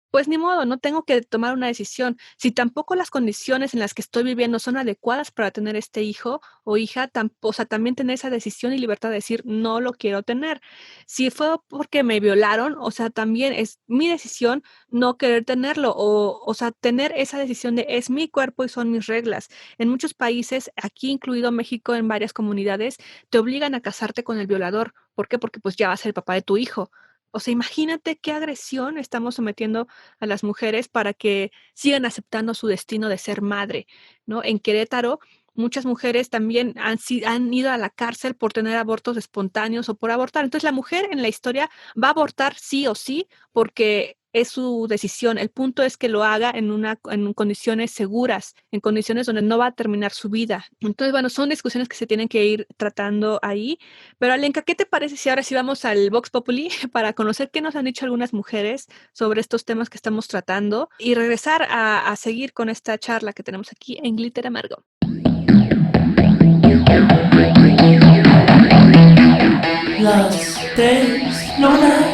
pues ni modo, no tengo que tomar una decisión. Si tampoco las condiciones en las que estoy viviendo son adecuadas para tener este hijo o hija, o sea, también tener esa decisión y libertad de decir, no lo quiero tener. Si fue porque me violaron, o sea, también es mi decisión no querer tenerlo, o sea, tener esa decisión de es mi cuerpo y son mis reglas. En muchos países, aquí incluido México, en varias comunidades, te obligan a casarte con el violador. ¿Por qué? Porque pues ya va a ser el papá de tu hijo. O sea, imagínate qué agresión estamos sometiendo a las mujeres para que sigan aceptando su destino de ser madre, ¿no? En Querétaro, muchas mujeres también han ido a la cárcel por tener abortos espontáneos o por abortar. Entonces, la mujer en la historia va a abortar sí o sí porque es su decisión. El punto es que lo haga en condiciones seguras, en condiciones donde no va a terminar su vida. Entonces, bueno, son discusiones que se tienen que ir tratando ahí. Pero Alenka, ¿qué te parece si ahora sí vamos al Vox Populi para conocer qué nos han dicho algunas mujeres sobre estos temas que estamos tratando y regresar a seguir con esta charla que tenemos aquí en Glitter Amargo? Las 3 lunas.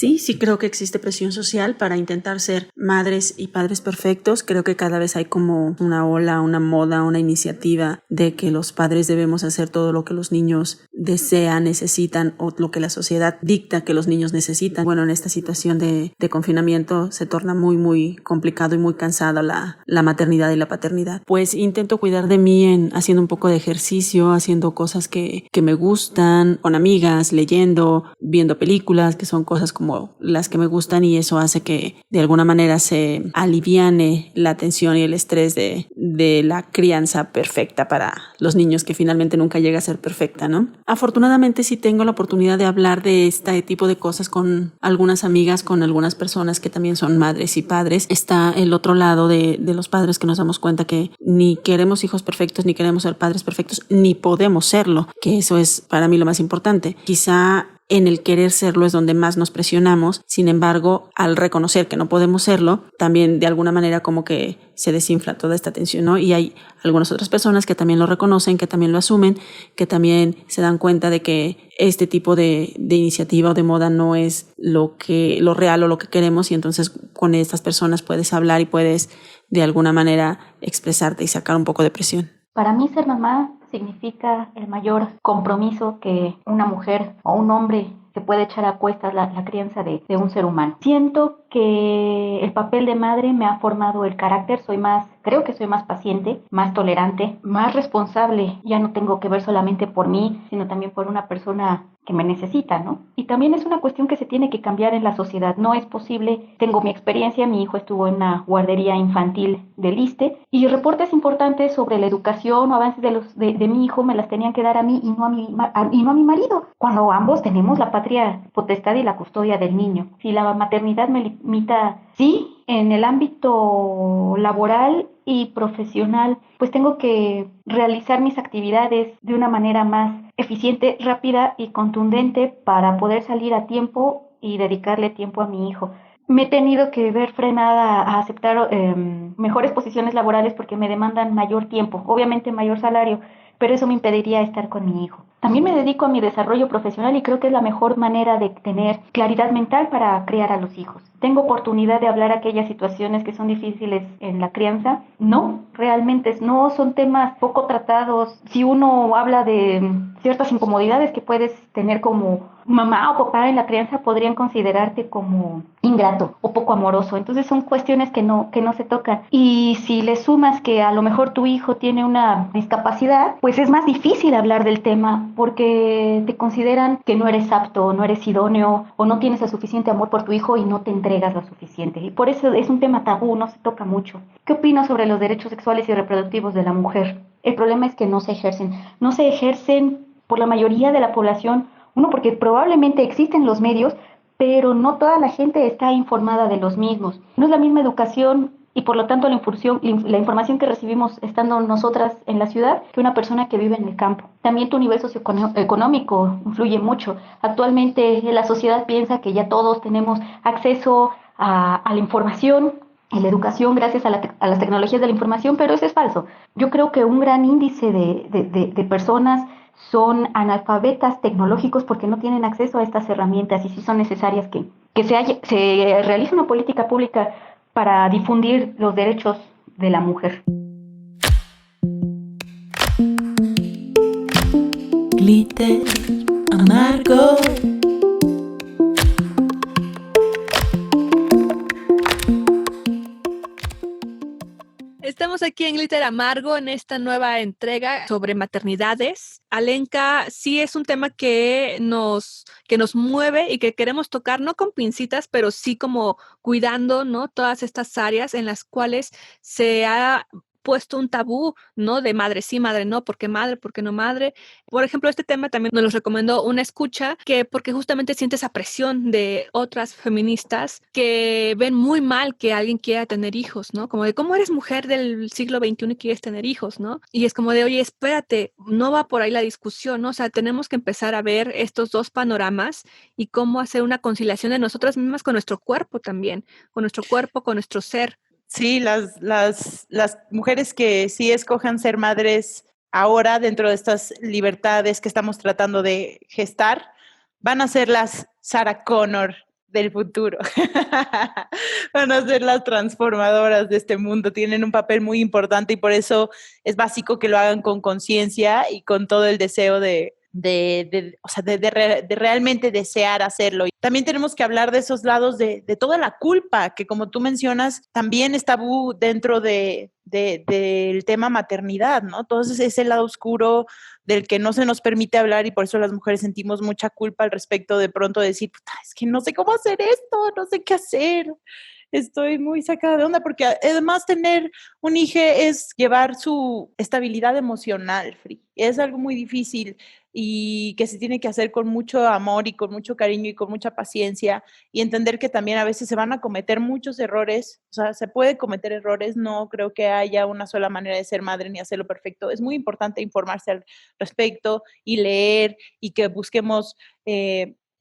Sí creo que existe presión social para intentar ser madres y padres perfectos. Creo que cada vez hay como una ola, una moda, una iniciativa de que los padres debemos hacer todo lo que los niños desean, necesitan o lo que la sociedad dicta que los niños necesitan. Bueno, en esta situación de confinamiento se torna muy complicado y muy cansada la maternidad y la paternidad. Pues intento cuidar de mí haciendo un poco de ejercicio, haciendo cosas que me gustan, con amigas, leyendo, viendo películas, que son cosas como las que me gustan, y eso hace que de alguna manera se aliviane la tensión y el estrés de la crianza perfecta para los niños, que finalmente nunca llega a ser perfecta, ¿no? Afortunadamente sí tengo la oportunidad de hablar de este tipo de cosas con algunas amigas, con algunas personas que también son madres y padres. Está el otro lado de los padres, que nos damos cuenta que ni queremos hijos perfectos, ni queremos ser padres perfectos, ni podemos serlo, que eso es para mí lo más importante. Quizá en el querer serlo es donde más nos presionamos. Sin embargo, al reconocer que no podemos serlo, también de alguna manera como que se desinfla toda esta tensión, ¿no? Y hay algunas otras personas que también lo reconocen, que también lo asumen, que también se dan cuenta de que este tipo de iniciativa o de moda no es lo real o lo que queremos, y entonces con estas personas puedes hablar y puedes de alguna manera expresarte y sacar un poco de presión. Para mí ser mamá significa el mayor compromiso que una mujer o un hombre se puede echar a cuestas la crianza de un ser humano. Siento que el papel de madre me ha formado el carácter. Creo que soy más paciente, más tolerante, más responsable. Ya no tengo que ver solamente por mí, sino también por una persona que me necesita, ¿no? Y también es una cuestión que se tiene que cambiar en la sociedad. No es posible, tengo mi experiencia, mi hijo estuvo en una guardería infantil del ISSSTE, y reportes importantes sobre la educación o avances de mi hijo me las tenían que dar a mí y no a mi marido, cuando ambos tenemos la patria potestad y la custodia del niño. Si la maternidad me limita, sí, en el ámbito laboral y profesional, pues tengo que realizar mis actividades de una manera más eficiente, rápida y contundente para poder salir a tiempo y dedicarle tiempo a mi hijo. Me he tenido que ver frenada a aceptar mejores posiciones laborales porque me demandan mayor tiempo, obviamente mayor salario, pero eso me impediría estar con mi hijo. También me dedico a mi desarrollo profesional y creo que es la mejor manera de tener claridad mental para criar a los hijos. ¿Tengo oportunidad de hablar aquellas situaciones que son difíciles en la crianza? No, realmente no, son temas poco tratados. Si uno habla de ciertas incomodidades que puedes tener como mamá o papá en la crianza, podrían considerarte como ingrato o poco amoroso. Entonces son cuestiones que no se tocan. Y si le sumas que a lo mejor tu hijo tiene una discapacidad, pues es más difícil hablar del tema porque te consideran que no eres apto, no eres idóneo o no tienes el suficiente amor por tu hijo y no te entregas lo suficiente. Y por eso es un tema tabú, no se toca mucho. ¿Qué opinas sobre los derechos sexuales y reproductivos de la mujer? El problema es que no se ejercen por la mayoría de la población. Uno, porque probablemente existen los medios, pero no toda la gente está informada de los mismos. No es la misma educación y por lo tanto la información que recibimos estando nosotras en la ciudad que una persona que vive en el campo. También tu nivel socioeconómico influye mucho. Actualmente la sociedad piensa que ya todos tenemos acceso a la información y la educación gracias a las tecnologías de la información, pero eso es falso. Yo creo que un gran índice de personas son analfabetas tecnológicos porque no tienen acceso a estas herramientas, y sí son necesarias que se realice una política pública para difundir los derechos de la mujer. Glitter amargo. Estamos aquí en Glitter Amargo en esta nueva entrega sobre maternidades. Alenka, sí es un tema que nos mueve y que queremos tocar, no con pincitas, pero sí como cuidando, ¿no? Todas estas áreas en las cuales se ha puesto un tabú, ¿no? De madre sí, madre no, ¿por qué madre, por qué no madre? Por ejemplo, este tema también nos lo recomendó una escucha, porque justamente siente esa presión de otras feministas que ven muy mal que alguien quiera tener hijos, ¿no? Como de, ¿cómo eres mujer del siglo XXI y quieres tener hijos, ¿no? Y es como de, oye, espérate, no va por ahí la discusión, ¿no? O sea, tenemos que empezar a ver estos dos panoramas y cómo hacer una conciliación de nosotras mismas con nuestro cuerpo también, con nuestro cuerpo, con nuestro ser. Sí, las mujeres que sí escojan ser madres ahora dentro de estas libertades que estamos tratando de gestar, van a ser las Sarah Connor del futuro. Van a ser las transformadoras de este mundo, tienen un papel muy importante y por eso es básico que lo hagan con conciencia y con todo el deseo de realmente desear hacerlo. Y también tenemos que hablar de esos lados de toda la culpa, que como tú mencionas, también es tabú dentro del tema maternidad, ¿no? Entonces ese lado oscuro del que no se nos permite hablar y por eso las mujeres sentimos mucha culpa al respecto de pronto decir, puta, es que no sé cómo hacer esto, no sé qué hacer. Estoy muy sacada de onda porque además tener un hijo es llevar su estabilidad emocional, Free. Es algo muy difícil y que se tiene que hacer con mucho amor y con mucho cariño y con mucha paciencia y entender que también a veces se van a cometer muchos errores, o sea, se puede cometer errores, no creo que haya una sola manera de ser madre ni hacerlo perfecto. Es muy importante informarse al respecto y leer y que busquemos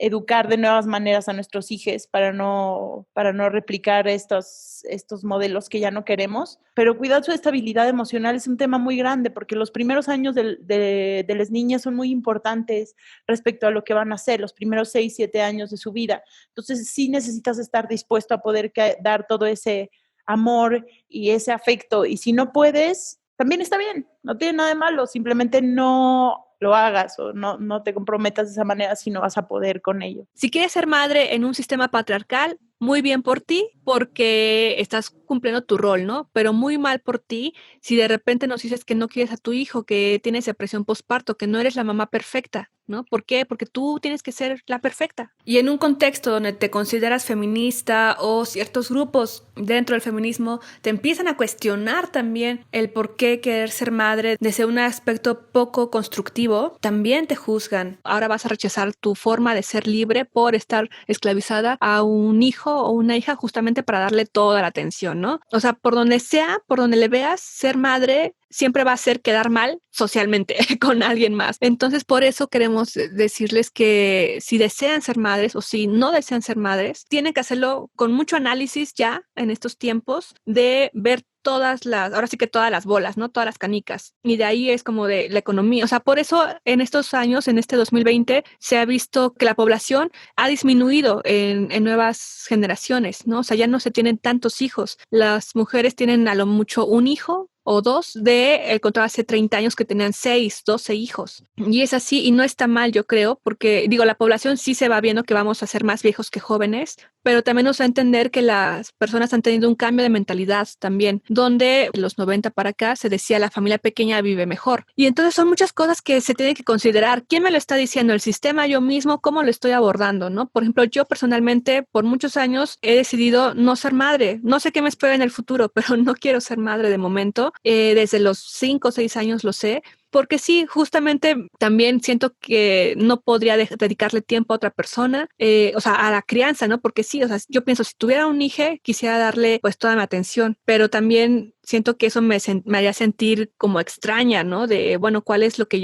educar de nuevas maneras a nuestros hijos para no replicar estos modelos que ya no queremos. Pero cuidar su estabilidad emocional es un tema muy grande porque los primeros años de las niñas son muy importantes respecto a lo que van a hacer, los primeros 6, 7 años de su vida. Entonces sí necesitas estar dispuesto a poder dar todo ese amor y ese afecto. Y si no puedes, también está bien, no tiene nada de malo, simplemente no lo hagas o no te comprometas de esa manera si no vas a poder con ello. Si quieres ser madre en un sistema patriarcal, muy bien por ti, porque estás cumpliendo tu rol, ¿no? Pero muy mal por ti si de repente nos dices que no quieres a tu hijo, que tienes depresión postparto, que no eres la mamá perfecta, ¿no? ¿Por qué? Porque tú tienes que ser la perfecta. Y en un contexto donde te consideras feminista o ciertos grupos dentro del feminismo te empiezan a cuestionar también el por qué querer ser madre desde un aspecto poco constructivo, también te juzgan. Ahora vas a rechazar tu forma de ser libre por estar esclavizada a un hijo o una hija justamente para darle toda la atención, ¿no? O sea, por donde sea, por donde le veas, ser madre siempre va a hacer quedar mal socialmente con alguien más. Entonces, por eso queremos decirles que si desean ser madres o si no desean ser madres, tienen que hacerlo con mucho análisis ya en estos tiempos de ver ahora sí que todas las bolas, ¿no? Todas las canicas. Y de ahí es como de la economía. O sea, por eso en estos años, en este 2020, se ha visto que la población ha disminuido en nuevas generaciones, ¿no? O sea, ya no se tienen tantos hijos. Las mujeres tienen a lo mucho un hijo o dos de el control hace 30 años que tenían 6, 12 hijos. Y es así y no está mal, yo creo, porque digo, la población sí se va viendo que vamos a ser más viejos que jóvenes, pero también nos va a entender que las personas han tenido un cambio de mentalidad también, donde de los 90 para acá se decía la familia pequeña vive mejor. Y entonces son muchas cosas que se tienen que considerar. ¿Quién me lo está diciendo? ¿El sistema? ¿Yo mismo? ¿Cómo lo estoy abordando? ¿No? Por ejemplo, yo personalmente por muchos años he decidido no ser madre. No sé qué me espera en el futuro, pero no quiero ser madre de momento. Desde los 5 o 6 años lo sé. Porque sí, justamente también siento que no podría dedicarle tiempo a otra persona, o sea, a la crianza, ¿no? Porque sí, o sea, yo pienso, si tuviera un hijo, quisiera darle pues toda mi atención, pero también siento que eso me haría sentir como extraña, ¿no? De, bueno, qué es lo que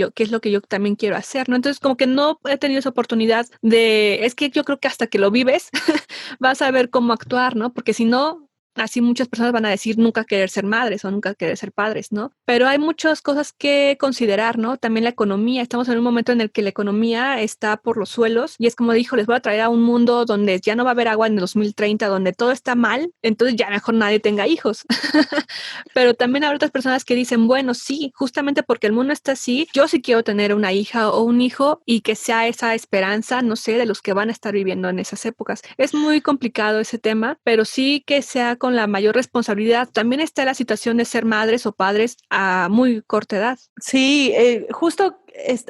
yo también quiero hacer, ¿no? Entonces, como que no he tenido esa oportunidad es que yo creo que hasta que lo vives vas a ver cómo actuar, ¿no? Porque si no, así muchas personas van a decir nunca querer ser madres o nunca querer ser padres, ¿no? Pero hay muchas cosas que considerar, ¿no? También la economía. Estamos en un momento en el que la economía está por los suelos y es como dijo, les voy a traer a un mundo donde ya no va a haber agua en el 2030, donde todo está mal, entonces ya mejor nadie tenga hijos. Pero también hay otras personas que dicen, bueno, sí, justamente porque el mundo está así, yo sí quiero tener una hija o un hijo y que sea esa esperanza, no sé, de los que van a estar viviendo en esas épocas. Es muy complicado ese tema, pero sí que sea con la mayor responsabilidad. También está la situación de ser madres o padres a muy corta edad. Sí, justo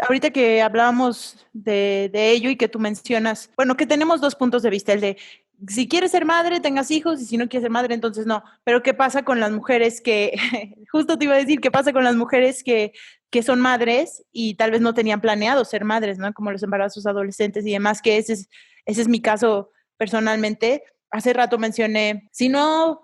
ahorita que hablábamos de ello y que tú mencionas, bueno, que tenemos dos puntos de vista, el de si quieres ser madre, tengas hijos, y si no quieres ser madre, entonces no. Pero ¿qué pasa con las mujeres justo te iba a decir, qué pasa con las mujeres que son madres y tal vez no tenían planeado ser madres, ¿no? Como los embarazos adolescentes y demás, que ese es mi caso personalmente. Hace rato mencioné, si no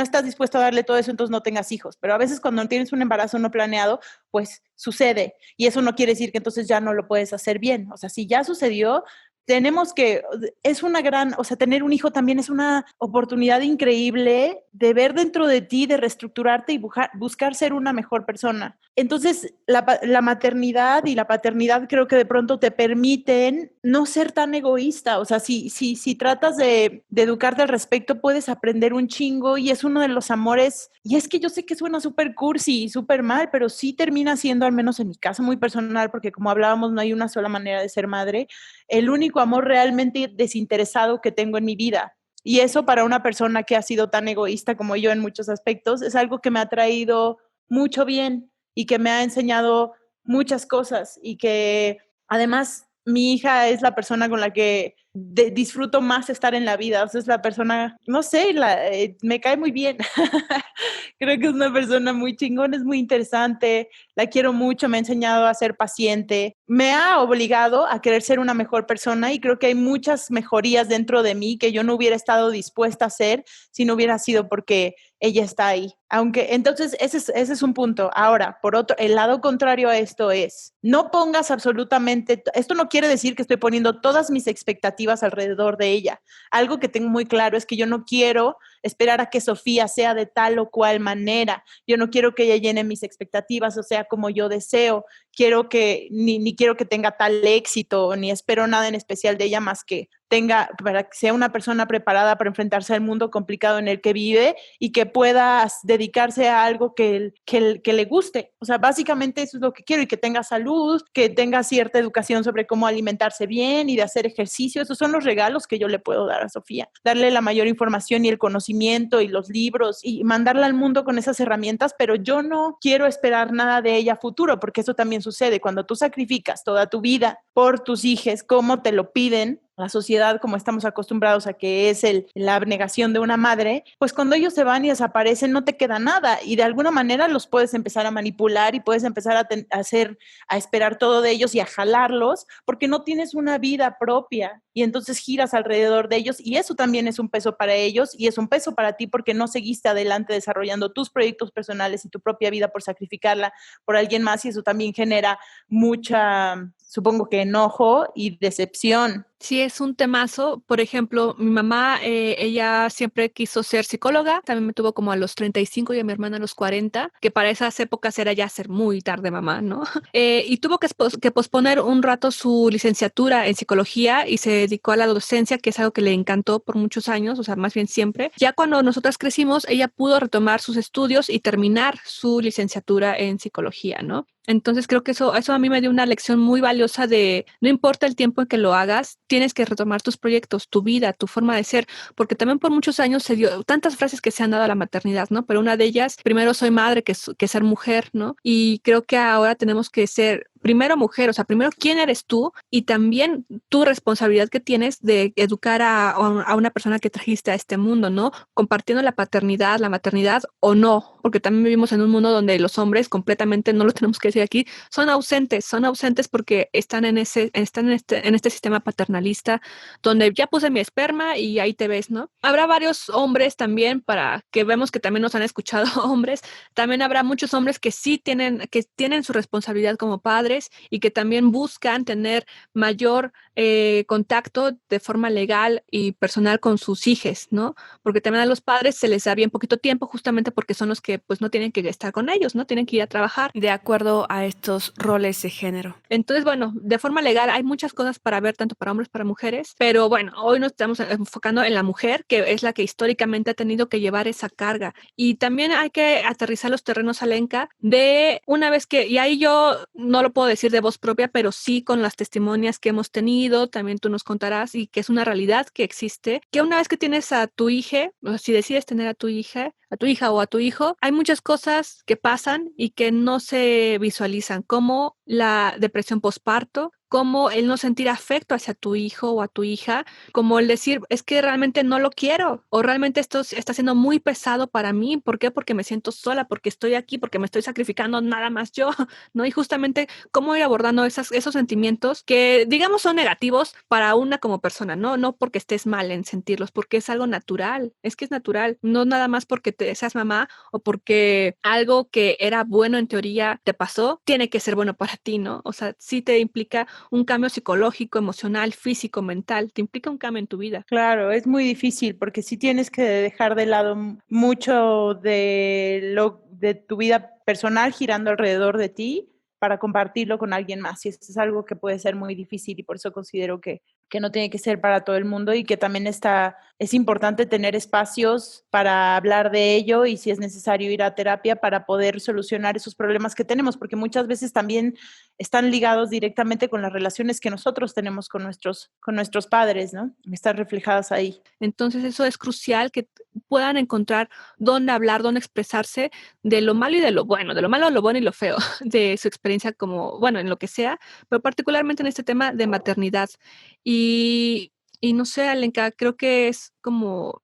estás dispuesto a darle todo eso, entonces no tengas hijos. Pero a veces cuando tienes un embarazo no planeado, pues sucede. Y eso no quiere decir que entonces ya no lo puedes hacer bien. O sea, si ya sucedió, es una gran, o sea, tener un hijo también es una oportunidad increíble de ver dentro de ti, de reestructurarte y buscar ser una mejor persona. Entonces, la maternidad y la paternidad creo que de pronto te permiten no ser tan egoísta. O sea, si tratas de educarte al respecto, puedes aprender un chingo y es uno de los amores. Y es que yo sé que suena súper cursi y súper mal, pero sí termina siendo, al menos en mi caso, muy personal, porque como hablábamos, no hay una sola manera de ser madre, el único amor realmente desinteresado que tengo en mi vida. Y eso para una persona que ha sido tan egoísta como yo en muchos aspectos, es algo que me ha traído mucho bien y que me ha enseñado muchas cosas y que además mi hija es la persona con la que disfruto más estar en la vida. O sea, es la persona, no sé, me cae muy bien. Creo que es una persona muy chingona, es muy interesante, la quiero mucho, me ha enseñado a ser paciente, me ha obligado a querer ser una mejor persona y creo que hay muchas mejorías dentro de mí que yo no hubiera estado dispuesta a hacer si no hubiera sido porque ella está ahí. Aunque, entonces, ese es un punto. Ahora, por otro, el lado contrario a esto es, no pongas absolutamente, esto no quiere decir que estoy poniendo todas mis expectativas alrededor de ella. Algo que tengo muy claro es que yo no quiero esperar a que Sofía sea de tal o cual manera. Yo no quiero que ella llene mis expectativas o sea como yo deseo. Quiero que, ni quiero que tenga tal éxito, ni espero nada en especial de ella más que para que sea una persona preparada para enfrentarse al mundo complicado en el que vive y que pueda dedicarse a algo que le guste. O sea, básicamente eso es lo que quiero y que tenga salud, que tenga cierta educación sobre cómo alimentarse bien y de hacer ejercicio. Esos son los regalos que yo le puedo dar a Sofía. Darle la mayor información y el conocimiento y los libros y mandarla al mundo con esas herramientas, pero yo no quiero esperar nada de ella a futuro, porque eso también sucede cuando tú sacrificas toda tu vida por tus hijos, como te lo piden la sociedad, como estamos acostumbrados a que es la abnegación de una madre, pues cuando ellos se van y desaparecen no te queda nada y de alguna manera los puedes empezar a manipular y puedes empezar a esperar todo de ellos y a jalarlos porque no tienes una vida propia y entonces giras alrededor de ellos y eso también es un peso para ellos y es un peso para ti porque no seguiste adelante desarrollando tus proyectos personales y tu propia vida por sacrificarla por alguien más y eso también genera mucha, supongo que enojo y decepción. Sí, es un temazo. Por ejemplo, mi mamá, ella siempre quiso ser psicóloga. También me tuvo como a los 35 y a mi hermana a los 40, que para esas épocas era ya ser muy tarde mamá, ¿no? Y tuvo que posponer un rato su licenciatura en psicología y se dedicó a la docencia, que es algo que le encantó por muchos años, o sea, más bien siempre. Ya cuando nosotras crecimos, ella pudo retomar sus estudios y terminar su licenciatura en psicología, ¿no? Entonces creo que eso a mí me dio una lección muy valiosa de no importa el tiempo en que lo hagas, tienes que retomar tus proyectos, tu vida, tu forma de ser, porque también por muchos años se dio tantas frases que se han dado a la maternidad, ¿no? Pero una de ellas, primero soy madre que ser mujer, ¿no? Y creo que ahora tenemos que ser primero mujer, o sea, primero quién eres tú y también tu responsabilidad que tienes de educar a una persona que trajiste a este mundo, ¿no? Compartiendo la paternidad, la maternidad o no, porque también vivimos en un mundo donde los hombres completamente, no lo tenemos que decir aquí, son ausentes porque están en este sistema paternalista donde ya puse mi esperma y ahí te ves, ¿no? Habrá varios hombres también, para que vemos que también nos han escuchado hombres, también habrá muchos hombres que sí tienen su responsabilidad como padres y que también buscan tener mayor contacto de forma legal y personal con sus hijos, ¿no? Porque también a los padres se les da bien poquito tiempo justamente porque son los que pues no tienen que estar con ellos, ¿no? Tienen que ir a trabajar. De acuerdo a estos roles de género. Entonces, bueno, de forma legal hay muchas cosas para ver, tanto para hombres, para mujeres, pero bueno, hoy nos estamos enfocando en la mujer, que es la que históricamente ha tenido que llevar esa carga. Y también hay que aterrizar los terrenos, Alenka, de una vez que, y ahí yo no lo puedo decir de voz propia, pero sí con las testimonias que hemos tenido, también tú nos contarás, y que es una realidad que existe, que una vez que tienes a tu hija, o si decides tener a tu hija o a tu hijo, hay muchas cosas que pasan y que no se visualizan, como la depresión postparto, como el no sentir afecto hacia tu hijo o a tu hija, como el decir, es que realmente no lo quiero, o realmente esto está siendo muy pesado para mí. ¿Por qué? Porque me siento sola, porque estoy aquí, porque me estoy sacrificando nada más yo, ¿no? Y justamente cómo ir abordando esos sentimientos que, digamos, son negativos para una como persona, ¿no? No porque estés mal en sentirlos, porque es algo natural, es que es natural, no nada más porque seas mamá o porque algo que era bueno en teoría te pasó, tiene que ser bueno para ti, ¿no? O sea, sí te implica un cambio psicológico, emocional, físico, mental, te implica un cambio en tu vida. Claro, es muy difícil porque sí tienes que dejar de lado mucho de tu vida personal girando alrededor de ti para compartirlo con alguien más. Y eso es algo que puede ser muy difícil y por eso considero que no tiene que ser para todo el mundo y que también es importante tener espacios para hablar de ello y si es necesario ir a terapia para poder solucionar esos problemas que tenemos, porque muchas veces también están ligados directamente con las relaciones que nosotros tenemos con nuestros padres, ¿no? Están reflejadas ahí. Entonces eso es crucial, que puedan encontrar dónde hablar, dónde expresarse de lo malo y de lo bueno, de lo malo, lo bueno y lo feo, de su experiencia como, bueno, en lo que sea, pero particularmente en este tema de maternidad. Y no sé, Alenka, creo que es como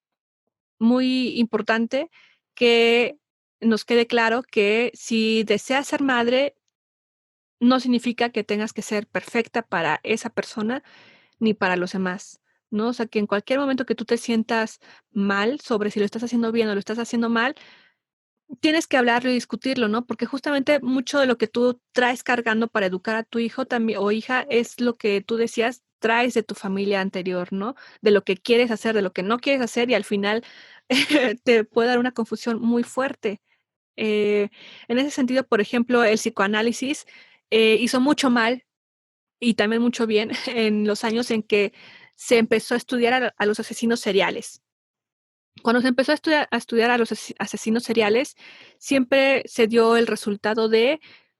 muy importante que nos quede claro que si deseas ser madre, no significa que tengas que ser perfecta para esa persona ni para los demás, ¿no? O sea, que en cualquier momento que tú te sientas mal sobre si lo estás haciendo bien o lo estás haciendo mal, tienes que hablarlo y discutirlo, ¿no? Porque justamente mucho de lo que tú traes cargando para educar a tu hijo también o hija es lo que tú decías, traes de tu familia anterior, ¿no? De lo que quieres hacer, de lo que no quieres hacer y al final te puede dar una confusión muy fuerte. En ese sentido, por ejemplo, el psicoanálisis hizo mucho mal y también mucho bien en los años en que se empezó a estudiar a los asesinos seriales. Cuando se empezó a estudiar a los asesinos seriales, siempre se dio el resultado de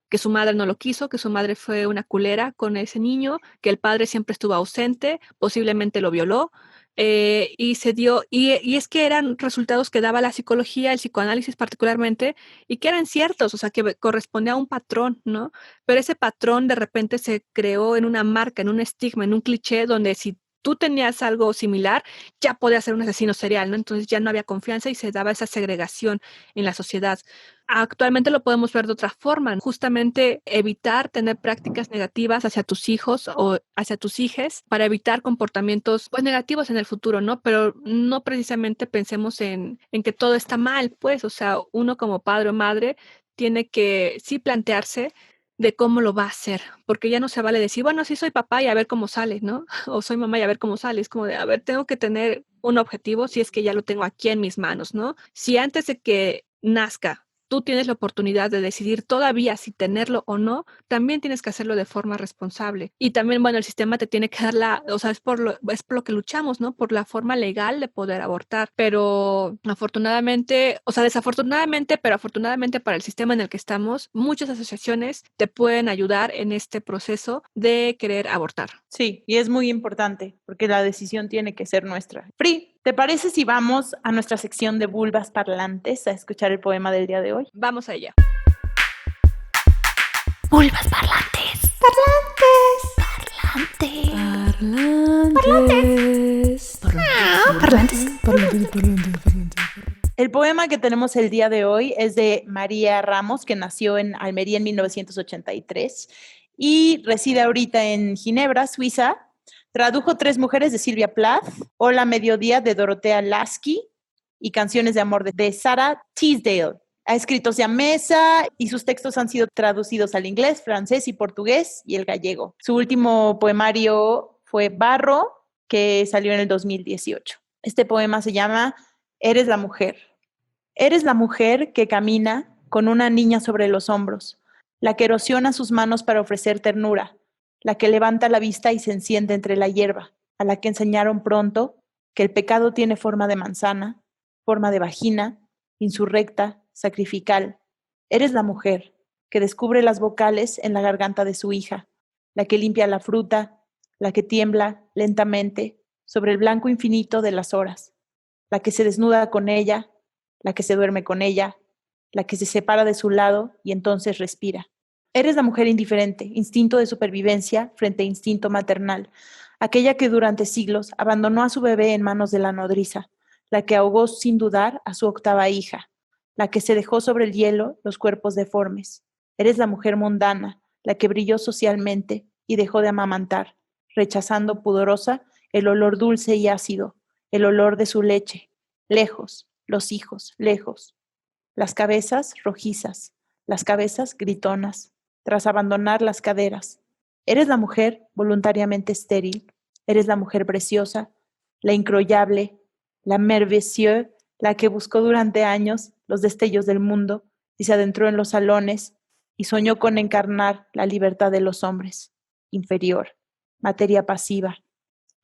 que su madre no lo quiso, que su madre fue una culera con ese niño, que el padre siempre estuvo ausente, posiblemente lo violó, y se dio, y es que eran resultados que daba la psicología, el psicoanálisis particularmente, y que eran ciertos, o sea, que correspondía a un patrón, ¿no? Pero ese patrón de repente se creó en una marca, en un estigma, en un cliché, donde si tú tenías algo similar, ya podía ser un asesino serial, ¿no? Entonces ya no había confianza y se daba esa segregación en la sociedad. Actualmente lo podemos ver de otra forma, justamente evitar tener prácticas negativas hacia tus hijos o hacia tus hijes para evitar comportamientos pues negativos en el futuro, ¿no? Pero no precisamente pensemos en que todo está mal, pues, o sea, uno como padre o madre tiene que sí plantearse de cómo lo va a hacer, porque ya no se vale decir, bueno, sí soy papá y a ver cómo sale, ¿no? O soy mamá y a ver cómo sale. Es como de, a ver, tengo que tener un objetivo si es que ya lo tengo aquí en mis manos, ¿no? Si antes de que nazca tú tienes la oportunidad de decidir todavía si tenerlo o no, también tienes que hacerlo de forma responsable. Y también, bueno, el sistema te tiene que dar o sea, es por lo que luchamos, ¿no? Por la forma legal de poder abortar. Pero afortunadamente, o sea, desafortunadamente, pero afortunadamente para el sistema en el que estamos, muchas asociaciones te pueden ayudar en este proceso de querer abortar. Sí, y es muy importante porque la decisión tiene que ser nuestra. Pri, ¿te parece si vamos a nuestra sección de vulvas parlantes a escuchar el poema del día de hoy? Vamos allá. Vulvas parlantes. El poema que tenemos el día de hoy es de María Ramos, que nació en Almería en 1983 y reside ahorita en Ginebra, Suiza. Tradujo Tres mujeres de Silvia Plath, Hola Mediodía de Dorotea Lasky y Canciones de amor de Sarah Teasdale. Ha escrito siamesa y sus textos han sido traducidos al inglés, francés y portugués y el gallego. Su último poemario fue Barro, que salió en el 2018. Este poema se llama Eres la mujer. Eres la mujer que camina con una niña sobre los hombros, la que erosiona sus manos para ofrecer ternura, la que levanta la vista y se enciende entre la hierba, a la que enseñaron pronto que el pecado tiene forma de manzana, forma de vagina, insurrecta, sacrificial. Eres la mujer que descubre las vocales en la garganta de su hija, la que limpia la fruta, la que tiembla lentamente sobre el blanco infinito de las horas, la que se desnuda con ella, la que se duerme con ella, la que se separa de su lado y entonces respira. Eres la mujer indiferente, instinto de supervivencia frente a instinto maternal, aquella que durante siglos abandonó a su bebé en manos de la nodriza, la que ahogó sin dudar a su octava hija, la que se dejó sobre el hielo los cuerpos deformes. Eres la mujer mundana, la que brilló socialmente y dejó de amamantar, rechazando pudorosa el olor dulce y ácido, el olor de su leche, lejos, los hijos, lejos. Las cabezas rojizas, las cabezas gritonas, tras abandonar las caderas, Eres la mujer voluntariamente estéril, eres la mujer preciosa, la incroyable, la merveilleuse, la que buscó durante años los destellos del mundo y se adentró en los salones y soñó con encarnar la libertad de los hombres. Inferior, materia pasiva.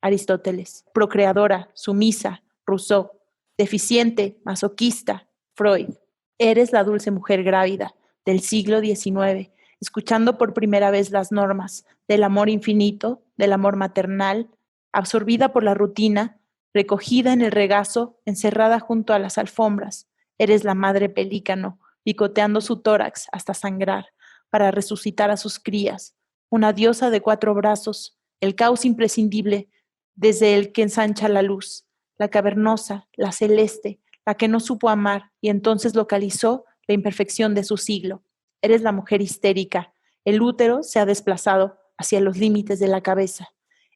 Aristóteles, procreadora, sumisa, Rousseau, deficiente, masoquista, Freud. Eres la dulce mujer grávida del siglo XIX, escuchando por primera vez las normas del amor infinito, del amor maternal, absorbida por la rutina, recogida en el regazo, encerrada junto a las alfombras. Eres la madre pelícano, picoteando su tórax hasta sangrar, para resucitar a sus crías, una diosa de 4 brazos, el caos imprescindible desde el que ensancha la luz, la cavernosa, la celeste, la que no supo amar y entonces localizó la imperfección de su siglo. Eres la mujer histérica, el útero se ha desplazado hacia los límites de la cabeza.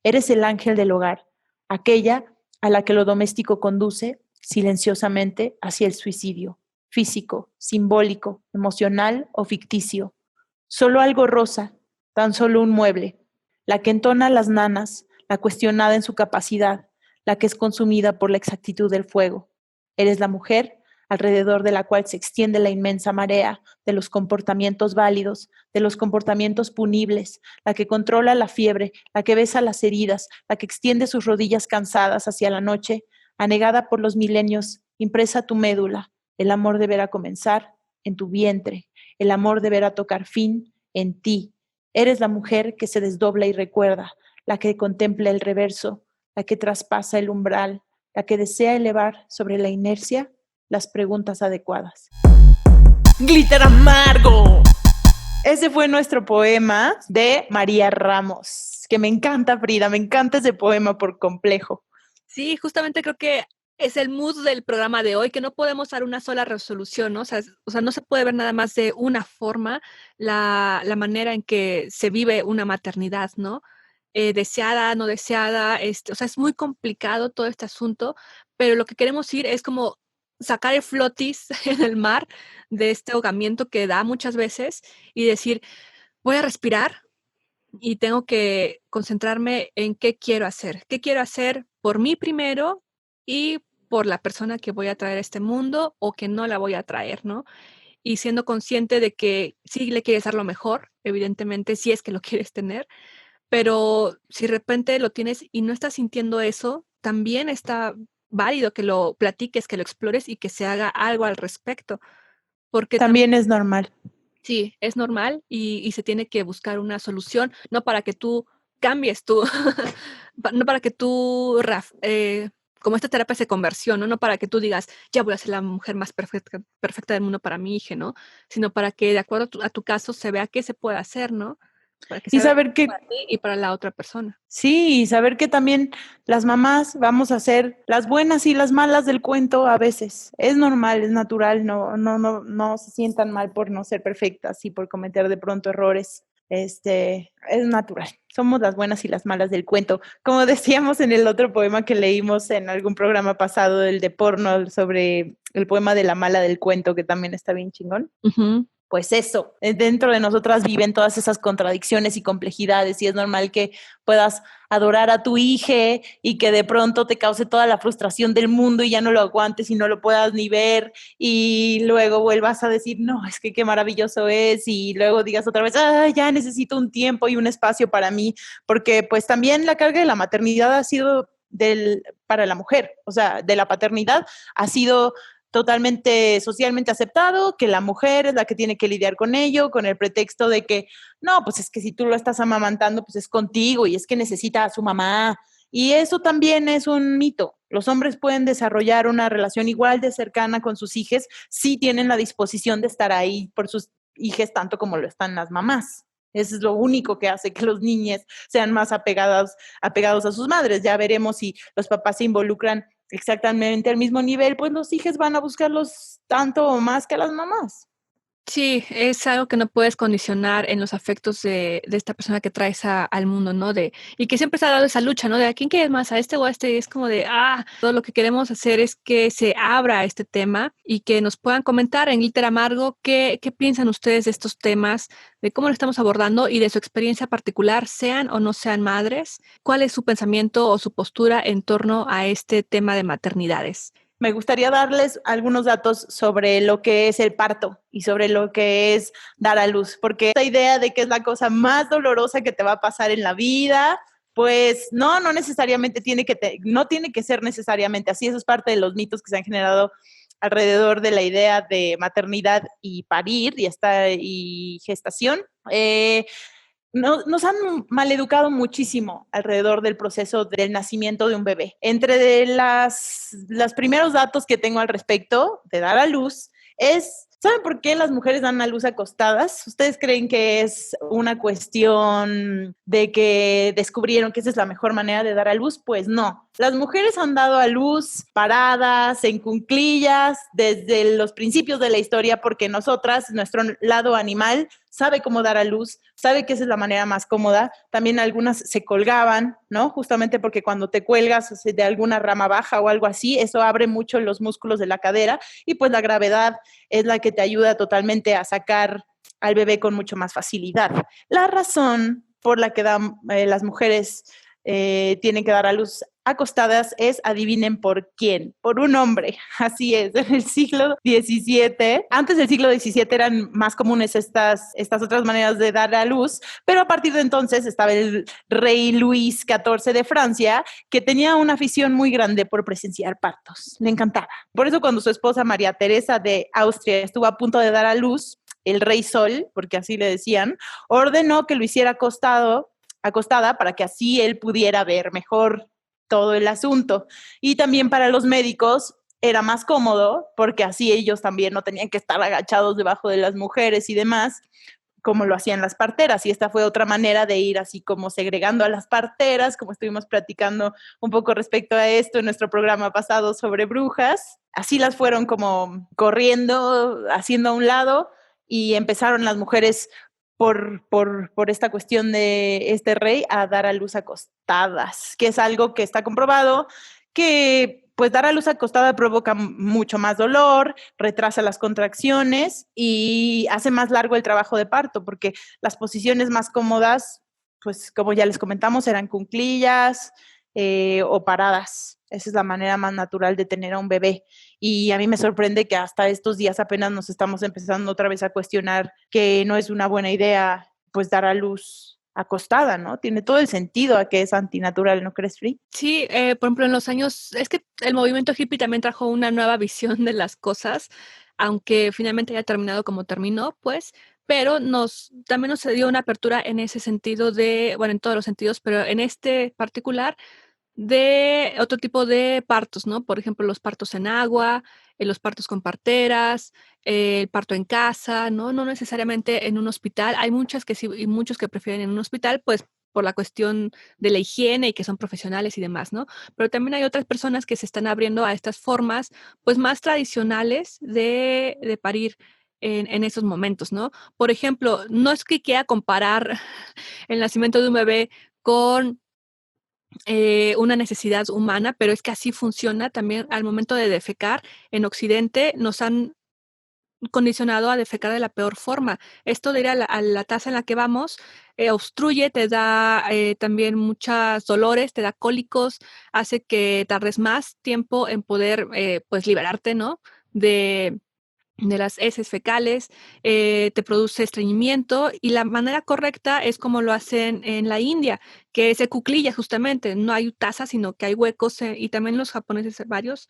Eres el ángel del hogar, aquella a la que lo doméstico conduce silenciosamente hacia el suicidio, físico, simbólico, emocional o ficticio. Solo algo rosa, tan solo un mueble, la que entona las nanas, la cuestionada en su capacidad, la que es consumida por la exactitud del fuego. Eres la mujer alrededor de la cual se extiende la inmensa marea de los comportamientos válidos, de los comportamientos punibles, la que controla la fiebre, la que besa las heridas, la que extiende sus rodillas cansadas hacia la noche, anegada por los milenios, impresa tu médula. El amor deberá comenzar en tu vientre, el amor deberá tocar fin en ti. Eres la mujer que se desdobla y recuerda, la que contempla el reverso, la que traspasa el umbral, la que desea elevar sobre la inercia las preguntas adecuadas. Glitter amargo. Ese fue nuestro poema de María Ramos, que me encanta, Frida, me encanta ese poema por complejo. Sí, justamente creo que es el mood del programa de hoy, que no podemos dar una sola resolución, ¿no? O sea, no se puede ver nada más de una forma la manera en que se vive una maternidad, ¿no? Deseada, no deseada, o sea, es muy complicado todo este asunto, pero lo que queremos ir es como sacar el flotis en el mar de este ahogamiento que da muchas veces y decir, voy a respirar y tengo que concentrarme en qué quiero hacer por mí primero y por la persona que voy a traer a este mundo o que no la voy a traer, ¿no? Y siendo consciente de que sí le quieres dar lo mejor, evidentemente, si es que lo quieres tener, pero si de repente lo tienes y no estás sintiendo eso, también está válido que lo platiques, que lo explores y que se haga algo al respecto, porque También es normal. sí, es normal y se tiene que buscar una solución, no para que tú cambies tú, no para que tú, como esta terapia de conversión, ¿no? No para que tú digas, ya voy a ser la mujer más perfecta del mundo para mi hija, ¿no? Sino para que de acuerdo a tu caso se vea qué se puede hacer, ¿no? Para que Y se vea saber que para ti y para la otra persona. sí, y saber que también las mamás vamos a ser las buenas y las malas del cuento a veces. Es normal, es natural, no se sientan mal por no ser perfectas y por cometer de pronto errores. Es natural. Somos las buenas y las malas del cuento. Como decíamos en el otro poema que leímos en algún programa pasado, el de porno, sobre el poema de la mala del cuento, que también está bien chingón. Ujú. Pues eso, dentro de nosotras viven todas esas contradicciones y complejidades y es normal que puedas adorar a tu hija y que de pronto te cause toda la frustración del mundo y ya no lo aguantes y no lo puedas ni ver y luego vuelvas a decir, no, es que qué maravilloso es y luego digas otra vez, ya necesito un tiempo y un espacio para mí, porque pues también la carga de la maternidad ha sido para la mujer, o sea, de la paternidad ha sido totalmente socialmente aceptado, que la mujer es la que tiene que lidiar con ello, con el pretexto de que, no, pues es que si tú lo estás amamantando, pues es contigo y es que necesita a su mamá. Y eso también es un mito. Los hombres pueden desarrollar una relación igual de cercana con sus hijas si tienen la disposición de estar ahí por sus hijas tanto como lo están las mamás. Eso es lo único que hace que los niños sean más apegados a sus madres. Ya veremos si los papás se involucran exactamente al mismo nivel, pues los hijos van a buscarlos tanto o más que las mamás. Sí, es algo que no puedes condicionar en los afectos de esta persona que traes al mundo, ¿no? Y que siempre se ha dado esa lucha, ¿no? De a quién quieres más, a este o a este. Y es como de, todo lo que queremos hacer es que se abra este tema y que nos puedan comentar en Glitter Amargo qué piensan ustedes de estos temas, de cómo lo estamos abordando y de su experiencia particular, sean o no sean madres. ¿Cuál es su pensamiento o su postura en torno a este tema de maternidades? Me gustaría darles algunos datos sobre lo que es el parto y sobre lo que es dar a luz, porque esta idea de que es la cosa más dolorosa que te va a pasar en la vida, pues no necesariamente no tiene que ser necesariamente así. Eso es parte de los mitos que se han generado alrededor de la idea de maternidad y parir y gestación. Nos han maleducado muchísimo alrededor del proceso del nacimiento de un bebé. Entre los primeros datos que tengo al respecto de dar a luz ¿saben por qué las mujeres dan a luz acostadas? ¿Ustedes creen que es una cuestión de que descubrieron que esa es la mejor manera de dar a luz? Pues no. Las mujeres han dado a luz paradas, en cuclillas, desde los principios de la historia, porque nosotras, nuestro lado animal, sabe cómo dar a luz, sabe que esa es la manera más cómoda. También algunas se colgaban, ¿no? Justamente porque cuando te cuelgas de alguna rama baja o algo así, eso abre mucho los músculos de la cadera y pues la gravedad es la que te ayuda totalmente a sacar al bebé con mucho más facilidad. La razón por la que las mujeres tienen que dar a luz acostadas es, adivinen por quién, por un hombre. Así es, en el siglo XVII, antes del siglo XVII eran más comunes estas otras maneras de dar a luz, pero a partir de entonces estaba el rey Luis XIV de Francia, que tenía una afición muy grande por presenciar partos, le encantaba. Por eso cuando su esposa María Teresa de Austria estuvo a punto de dar a luz, el rey Sol, porque así le decían, ordenó que lo hiciera acostada para que así él pudiera ver mejor todo el asunto. Y también para los médicos era más cómodo porque así ellos también no tenían que estar agachados debajo de las mujeres y demás, como lo hacían las parteras. Y esta fue otra manera de ir así como segregando a las parteras, como estuvimos platicando un poco respecto a esto en nuestro programa pasado sobre brujas. Así las fueron como corriendo, haciendo a un lado, y empezaron las mujeres por esta cuestión de este rey a dar a luz acostadas, que es algo que está comprobado que pues dar a luz acostada provoca mucho más dolor, retrasa las contracciones y hace más largo el trabajo de parto, porque las posiciones más cómodas, pues como ya les comentamos, eran cuclillas o paradas. Esa es la manera más natural de tener a un bebé. Y a mí me sorprende que hasta estos días apenas nos estamos empezando otra vez a cuestionar que no es una buena idea pues dar a luz acostada, ¿no? Tiene todo el sentido a que es antinatural, ¿no crees, Free? Sí, por ejemplo, en los años, es que el movimiento hippie también trajo una nueva visión de las cosas, aunque finalmente haya terminado como terminó, pues, pero también nos dio una apertura en ese sentido bueno, en todos los sentidos, pero en este particular, de otro tipo de partos, ¿no? Por ejemplo, los partos en agua, los partos con parteras, el parto en casa, ¿no? No necesariamente en un hospital. Hay muchas que sí y muchos que prefieren en un hospital, pues por la cuestión de la higiene y que son profesionales y demás, ¿no? Pero también hay otras personas que se están abriendo a estas formas, pues más tradicionales de parir en esos momentos, ¿no? Por ejemplo, no es que quiera comparar el nacimiento de un bebé con una necesidad humana, pero es que así funciona también al momento de defecar. En Occidente nos han condicionado a defecar de la peor forma. Esto de ir a la taza en la que vamos obstruye, te da también muchos dolores, te da cólicos, hace que tardes más tiempo en poder pues liberarte, ¿no? De las heces fecales, te produce estreñimiento y la manera correcta es como lo hacen en la India, que se cuclilla justamente, no hay taza, sino que hay huecos y también los japoneses varios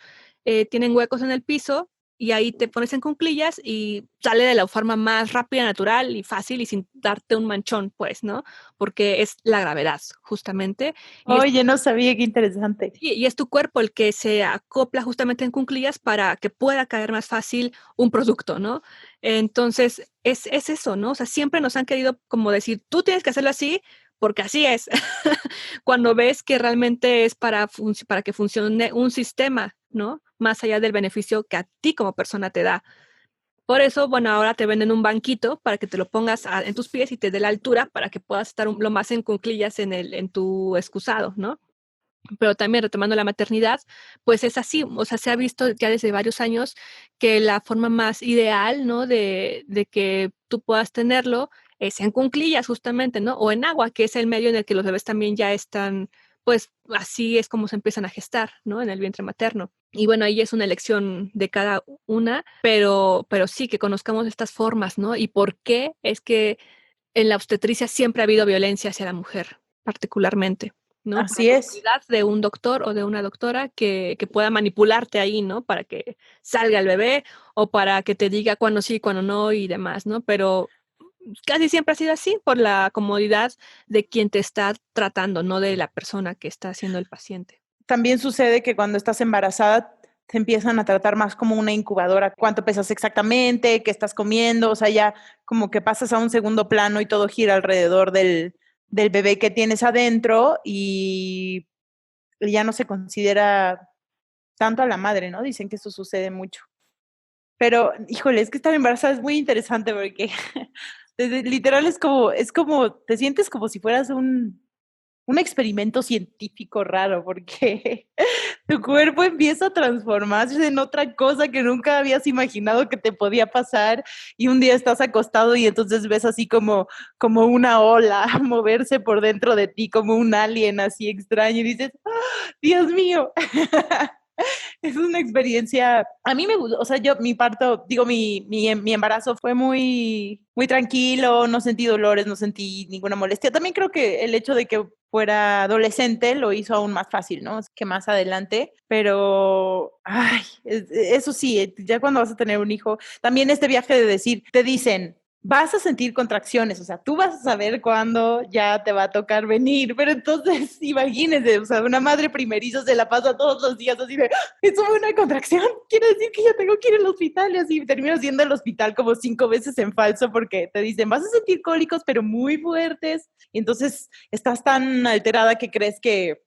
tienen huecos en el piso y ahí te pones en cuclillas y sale de la forma más rápida, natural y fácil y sin darte un manchón, pues, ¿no? Porque es la gravedad, justamente. Oye, no sabía, qué interesante. Y es tu cuerpo el que se acopla justamente en cuclillas para que pueda caer más fácil un producto, ¿no? Entonces, es eso, ¿no? O sea, siempre nos han querido como decir, tú tienes que hacerlo así porque así es. Cuando ves que realmente es para que funcione un sistema, ¿no? Más allá del beneficio que a ti como persona te da. Por eso, bueno, ahora te venden un banquito para que te lo pongas en tus pies y te dé la altura para que puedas estar lo más en cuclillas en tu excusado, ¿no? Pero también retomando la maternidad, pues es así, o sea, se ha visto ya desde varios años que la forma más ideal, ¿no? De que tú puedas tenerlo es en cuclillas justamente, ¿no? O en agua, que es el medio en el que los bebés también ya están, pues así es como se empiezan a gestar, ¿no? En el vientre materno. Y bueno, ahí es una elección de cada una, pero sí que conozcamos estas formas, ¿no? Y por qué es que en la obstetricia siempre ha habido violencia hacia la mujer, particularmente, ¿no? Por Así la es. autoridad de un doctor o de una doctora que pueda manipularte ahí, ¿no? Para que salga el bebé o para que te diga cuándo sí, cuándo no y demás, ¿no? Pero casi siempre ha sido así por la comodidad de quien te está tratando, no de la persona que está siendo el paciente. También sucede que cuando estás embarazada te empiezan a tratar más como una incubadora. ¿Cuánto pesas exactamente? ¿Qué estás comiendo? O sea, ya como que pasas a un segundo plano y todo gira alrededor del bebé que tienes adentro y ya no se considera tanto a la madre, ¿no? Dicen que eso sucede mucho. Pero, híjole, es que estar embarazada es muy interesante porque literal es como, te sientes como si fueras un experimento científico raro, porque tu cuerpo empieza a transformarse en otra cosa que nunca habías imaginado que te podía pasar y un día estás acostado y entonces ves así como una ola moverse por dentro de ti, como un alien así extraño y dices, ¡ah, Dios mío! Es una experiencia, a mí me gustó, o sea, yo mi parto, digo, mi embarazo fue muy tranquilo, no sentí dolores, no sentí ninguna molestia. También creo que el hecho de que fuera adolescente lo hizo aún más fácil, ¿no? Que más adelante, pero, ay, eso sí, ya cuando vas a tener un hijo, también este viaje de decir, te dicen, vas a sentir contracciones, o sea, tú vas a saber cuándo ya te va a tocar venir, pero entonces imagínense, o sea, una madre primeriza se la pasa todos los días así de, eso fue una contracción, quiere decir que ya tengo que ir al hospital y así terminas yendo al hospital como 5 veces en falso porque te dicen, vas a sentir cólicos pero muy fuertes y entonces estás tan alterada que crees que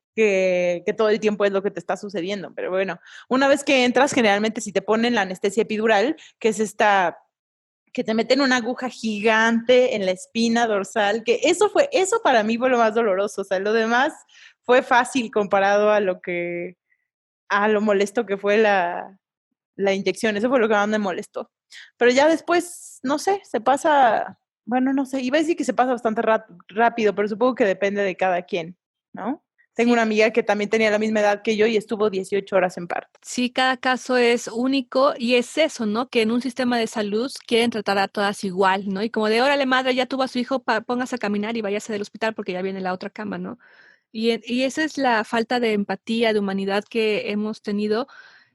todo el tiempo es lo que te está sucediendo, pero bueno, una vez que entras, generalmente si te ponen la anestesia epidural, que es esta que te meten una aguja gigante en la espina dorsal, que eso para mí fue lo más doloroso, o sea, lo demás fue fácil comparado a lo molesto que fue la inyección, eso fue lo que más me molestó. Pero ya después, no sé, se pasa, bueno, no sé, iba a decir que se pasa bastante rápido, pero supongo que depende de cada quien, ¿no? Tengo una Sí. amiga que también tenía la misma edad que yo y estuvo 18 horas en parto. Sí, cada caso es único y es eso, ¿no? Que en un sistema de salud quieren tratar a todas igual, ¿no? Y como de, órale, madre, ya tuvo a su hijo, póngase a caminar y váyase del hospital porque ya viene la otra cama, ¿no? Y esa es la falta de empatía, de humanidad que hemos tenido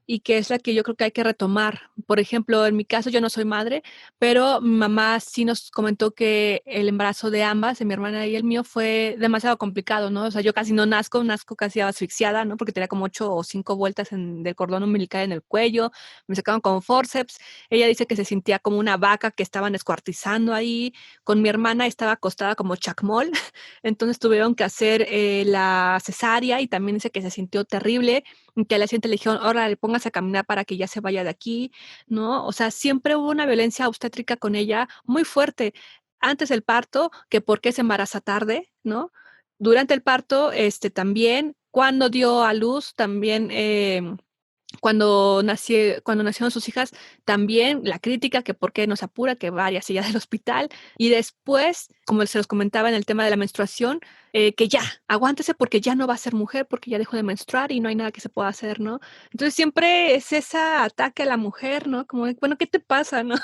y que es la que yo creo que hay que retomar. Por ejemplo, en mi caso yo no soy madre, pero mi mamá sí nos comentó que el embarazo de ambas, de mi hermana y el mío, fue demasiado complicado, ¿no? O sea, yo casi no nazco casi asfixiada, ¿no? Porque tenía como 8 o 5 vueltas del cordón umbilical en el cuello, me sacaron con forceps. Ella dice que se sentía como una vaca que estaban descuartizando ahí. Con mi hermana estaba acostada como chacmol, entonces tuvieron que hacer la cesárea y también dice que se sintió terrible, que a la siguiente le dijeron, ahora le pongas a caminar para que ya se vaya de aquí, ¿no? O sea, siempre hubo una violencia obstétrica con ella muy fuerte. Antes del parto, que por qué se embaraza tarde, ¿no? Durante el parto, también, cuando dio a luz, también cuando nacieron sus hijas, también la crítica que por qué nos apura, que varias ya del hospital, y después, como se los comentaba en el tema de la menstruación, que ya, aguántese porque ya no va a ser mujer, porque ya dejó de menstruar y no hay nada que se pueda hacer, ¿no? Entonces siempre es ese ataque a la mujer, ¿no? Como, bueno, ¿qué te pasa, no?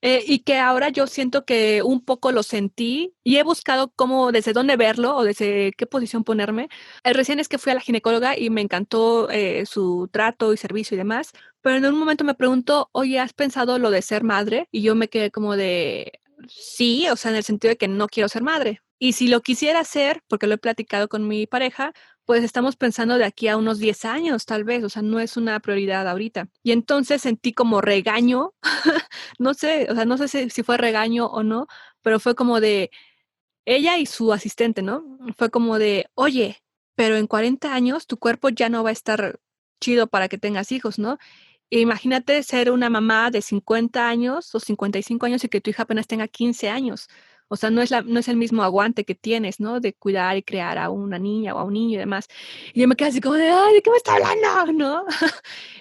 Y que ahora yo siento que un poco lo sentí y he buscado cómo, desde dónde verlo o desde qué posición ponerme. El recién es que fui a la ginecóloga y me encantó su trato y servicio y demás, pero en un momento me preguntó, oye, ¿has pensado lo de ser madre? Y yo me quedé como de, sí, o sea, en el sentido de que no quiero ser madre. Y si lo quisiera hacer, porque lo he platicado con mi pareja, pues estamos pensando de aquí a unos 10 años, tal vez, o sea, no es una prioridad ahorita. Y entonces sentí como regaño, no sé, o sea, no sé si fue regaño o no, pero fue como de ella y su asistente, ¿no? Fue como de, oye, pero en 40 años tu cuerpo ya no va a estar chido para que tengas hijos, ¿no? Imagínate ser una mamá de 50 años o 55 años y que tu hija apenas tenga 15 años. O sea, no es el mismo aguante que tienes, ¿no? De cuidar y crear a una niña o a un niño y demás. Y yo me quedé así como de, ay, ¿de qué me está hablando? ¿No?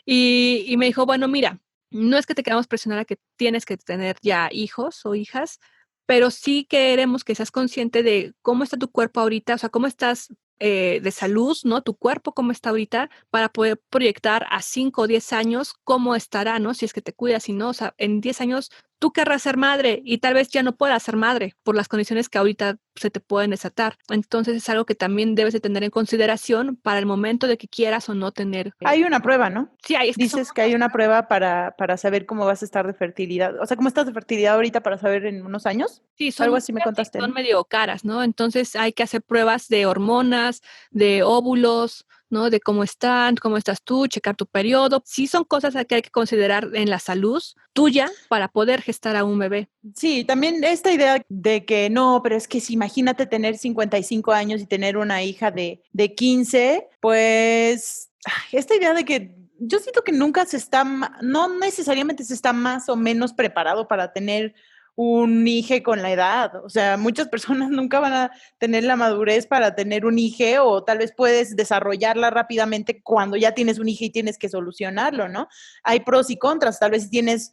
Y me dijo, bueno, mira, no es que te queramos presionar a que tienes que tener ya hijos o hijas, pero sí queremos que seas consciente de cómo está tu cuerpo ahorita, o sea, cómo estás de salud, ¿no? Tu cuerpo, cómo está ahorita, para poder proyectar a 5 o 10 años cómo estará, ¿no? Si es que te cuidas, si no, o sea, en 10 años tú querrás ser madre y tal vez ya no puedas ser madre por las condiciones que ahorita se te pueden desatar. Entonces es algo que también debes de tener en consideración para el momento de que quieras o no tener. Hay una prueba, ¿no? Sí, hay, Dices que hay una prueba para saber cómo vas a estar de fertilidad. O sea, ¿cómo estás de fertilidad ahorita para saber en unos años? Sí, Algo así me contaste, son ¿no? medio caras, ¿no? Entonces hay que hacer pruebas de hormonas, de óvulos, ¿no? De cómo están, cómo estás tú, checar tu periodo. Sí son cosas que hay que considerar en la salud tuya para poder gestar a un bebé. Sí, también esta idea de que no, pero es que si imagínate tener 55 años y tener una hija de 15, pues esta idea de que yo siento que nunca se está, no necesariamente se está más o menos preparado para tener un hijo con la edad. O sea, muchas personas nunca van a tener la madurez para tener un hijo o tal vez puedes desarrollarla rápidamente cuando ya tienes un hijo y tienes que solucionarlo, ¿no? Hay pros y contras. Tal vez si tienes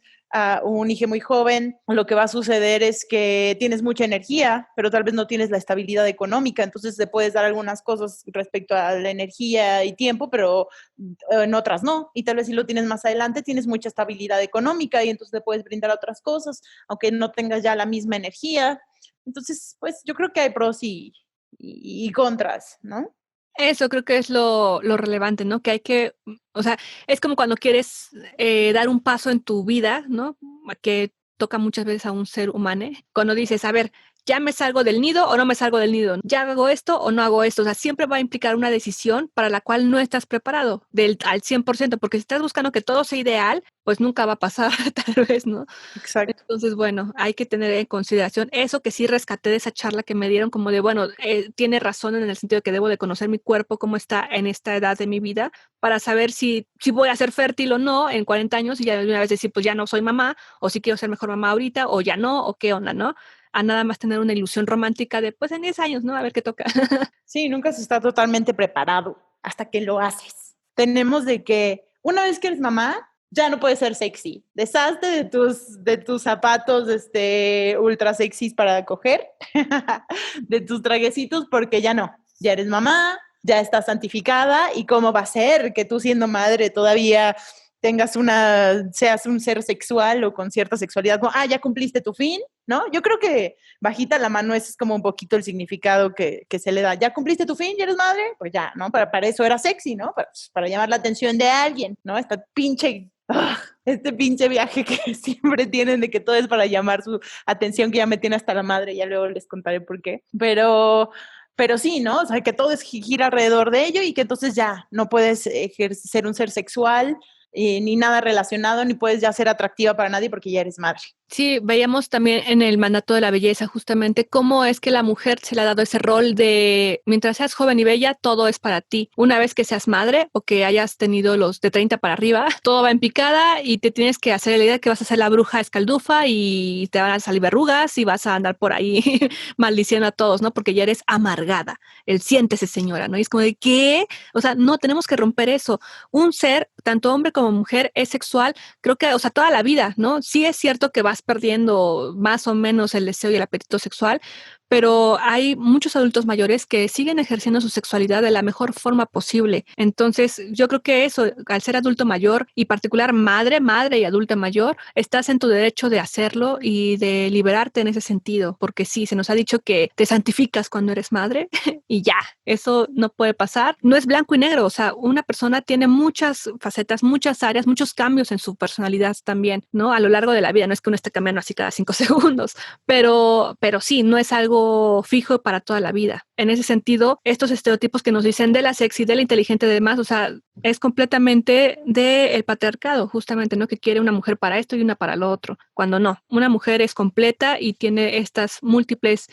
un hijo muy joven, lo que va a suceder es que tienes mucha energía, pero tal vez no tienes la estabilidad económica, entonces te puedes dar algunas cosas respecto a la energía y tiempo, pero en otras no. Y tal vez si lo tienes más adelante, tienes mucha estabilidad económica y entonces te puedes brindar a otras cosas, aunque no tengas ya la misma energía. Entonces, pues yo creo que hay pros y contras, ¿no? Eso creo que es lo relevante, ¿no? Que hay que, o sea, es como cuando quieres dar un paso en tu vida, ¿no? Que toca muchas veces a un ser humano. Cuando dices, a ver, ¿ya me salgo del nido o no me salgo del nido? ¿Ya hago esto o no hago esto? O sea, siempre va a implicar una decisión para la cual no estás preparado al 100%, porque si estás buscando que todo sea ideal, pues nunca va a pasar, tal vez, ¿no? Exacto. Entonces, bueno, hay que tener en consideración eso que sí rescaté de esa charla que me dieron, como de, bueno, tiene razón en el sentido de que debo de conocer mi cuerpo, cómo está en esta edad de mi vida, para saber si voy a ser fértil o no en 40 años y ya de una vez decir, pues ya no soy mamá, o si quiero ser mejor mamá ahorita, o ya no, o qué onda, ¿no? A nada más tener una ilusión romántica de, pues en 10 años, ¿no? A ver qué toca. Sí, nunca se está totalmente preparado hasta que lo haces. Tenemos de que una vez que eres mamá, ya no puedes ser sexy. Deshazte de tus zapatos ultra sexys para coger, de tus traguecitos, porque ya no. Ya eres mamá, ya estás santificada. ¿Y cómo va a ser que tú siendo madre todavía seas un ser sexual o con cierta sexualidad? Como, ya cumpliste tu fin, ¿no? Yo creo que bajita la mano ese es como un poquito el significado que se le da. ¿Ya cumpliste tu fin? ¿Ya eres madre? Pues ya, ¿no? Para eso era sexy, ¿no? Para llamar la atención de alguien, ¿no? Este pinche viaje que siempre tienen de que todo es para llamar su atención, que ya me tiene hasta la madre, ya luego les contaré por qué. Pero sí, ¿no? O sea, que todo gira alrededor de ello y que entonces ya no puedes ser un ser sexual ni nada relacionado, ni puedes ya ser atractiva para nadie porque ya eres madre. Sí, veíamos también en el mandato de la belleza justamente cómo es que la mujer se le ha dado ese rol de mientras seas joven y bella, todo es para ti. Una vez que seas madre o que hayas tenido los de 30 para arriba, todo va en picada y te tienes que hacer la idea que vas a ser la bruja escaldufa y te van a salir verrugas y vas a andar por ahí maldiciendo a todos, ¿no? Porque ya eres amargada. Siéntese, señora, ¿no? Y es como de, ¿qué? O sea, no, tenemos que romper eso. Un ser, tanto hombre como mujer, es sexual, creo que, o sea, toda la vida, ¿no? Sí es cierto que vas perdiendo más o menos el deseo y el apetito sexual, pero hay muchos adultos mayores que siguen ejerciendo su sexualidad de la mejor forma posible. Entonces, yo creo que eso, al ser adulto mayor y particular madre y adulta mayor, estás en tu derecho de hacerlo y de liberarte en ese sentido, porque sí, se nos ha dicho que te santificas cuando eres madre y ya, eso no puede pasar. No es blanco y negro, o sea, una persona tiene muchas facetas, muchas áreas, muchos cambios en su personalidad también, ¿no? A lo largo de la vida, no es que uno esté cambiando así cada 5 segundos, pero sí, no es algo algo fijo para toda la vida. En ese sentido, estos estereotipos que nos dicen de la sexy, de la inteligente y demás, o sea, es completamente del patriarcado, justamente, ¿no? Que quiere una mujer para esto y una para lo otro, cuando no. Una mujer es completa y tiene estas múltiples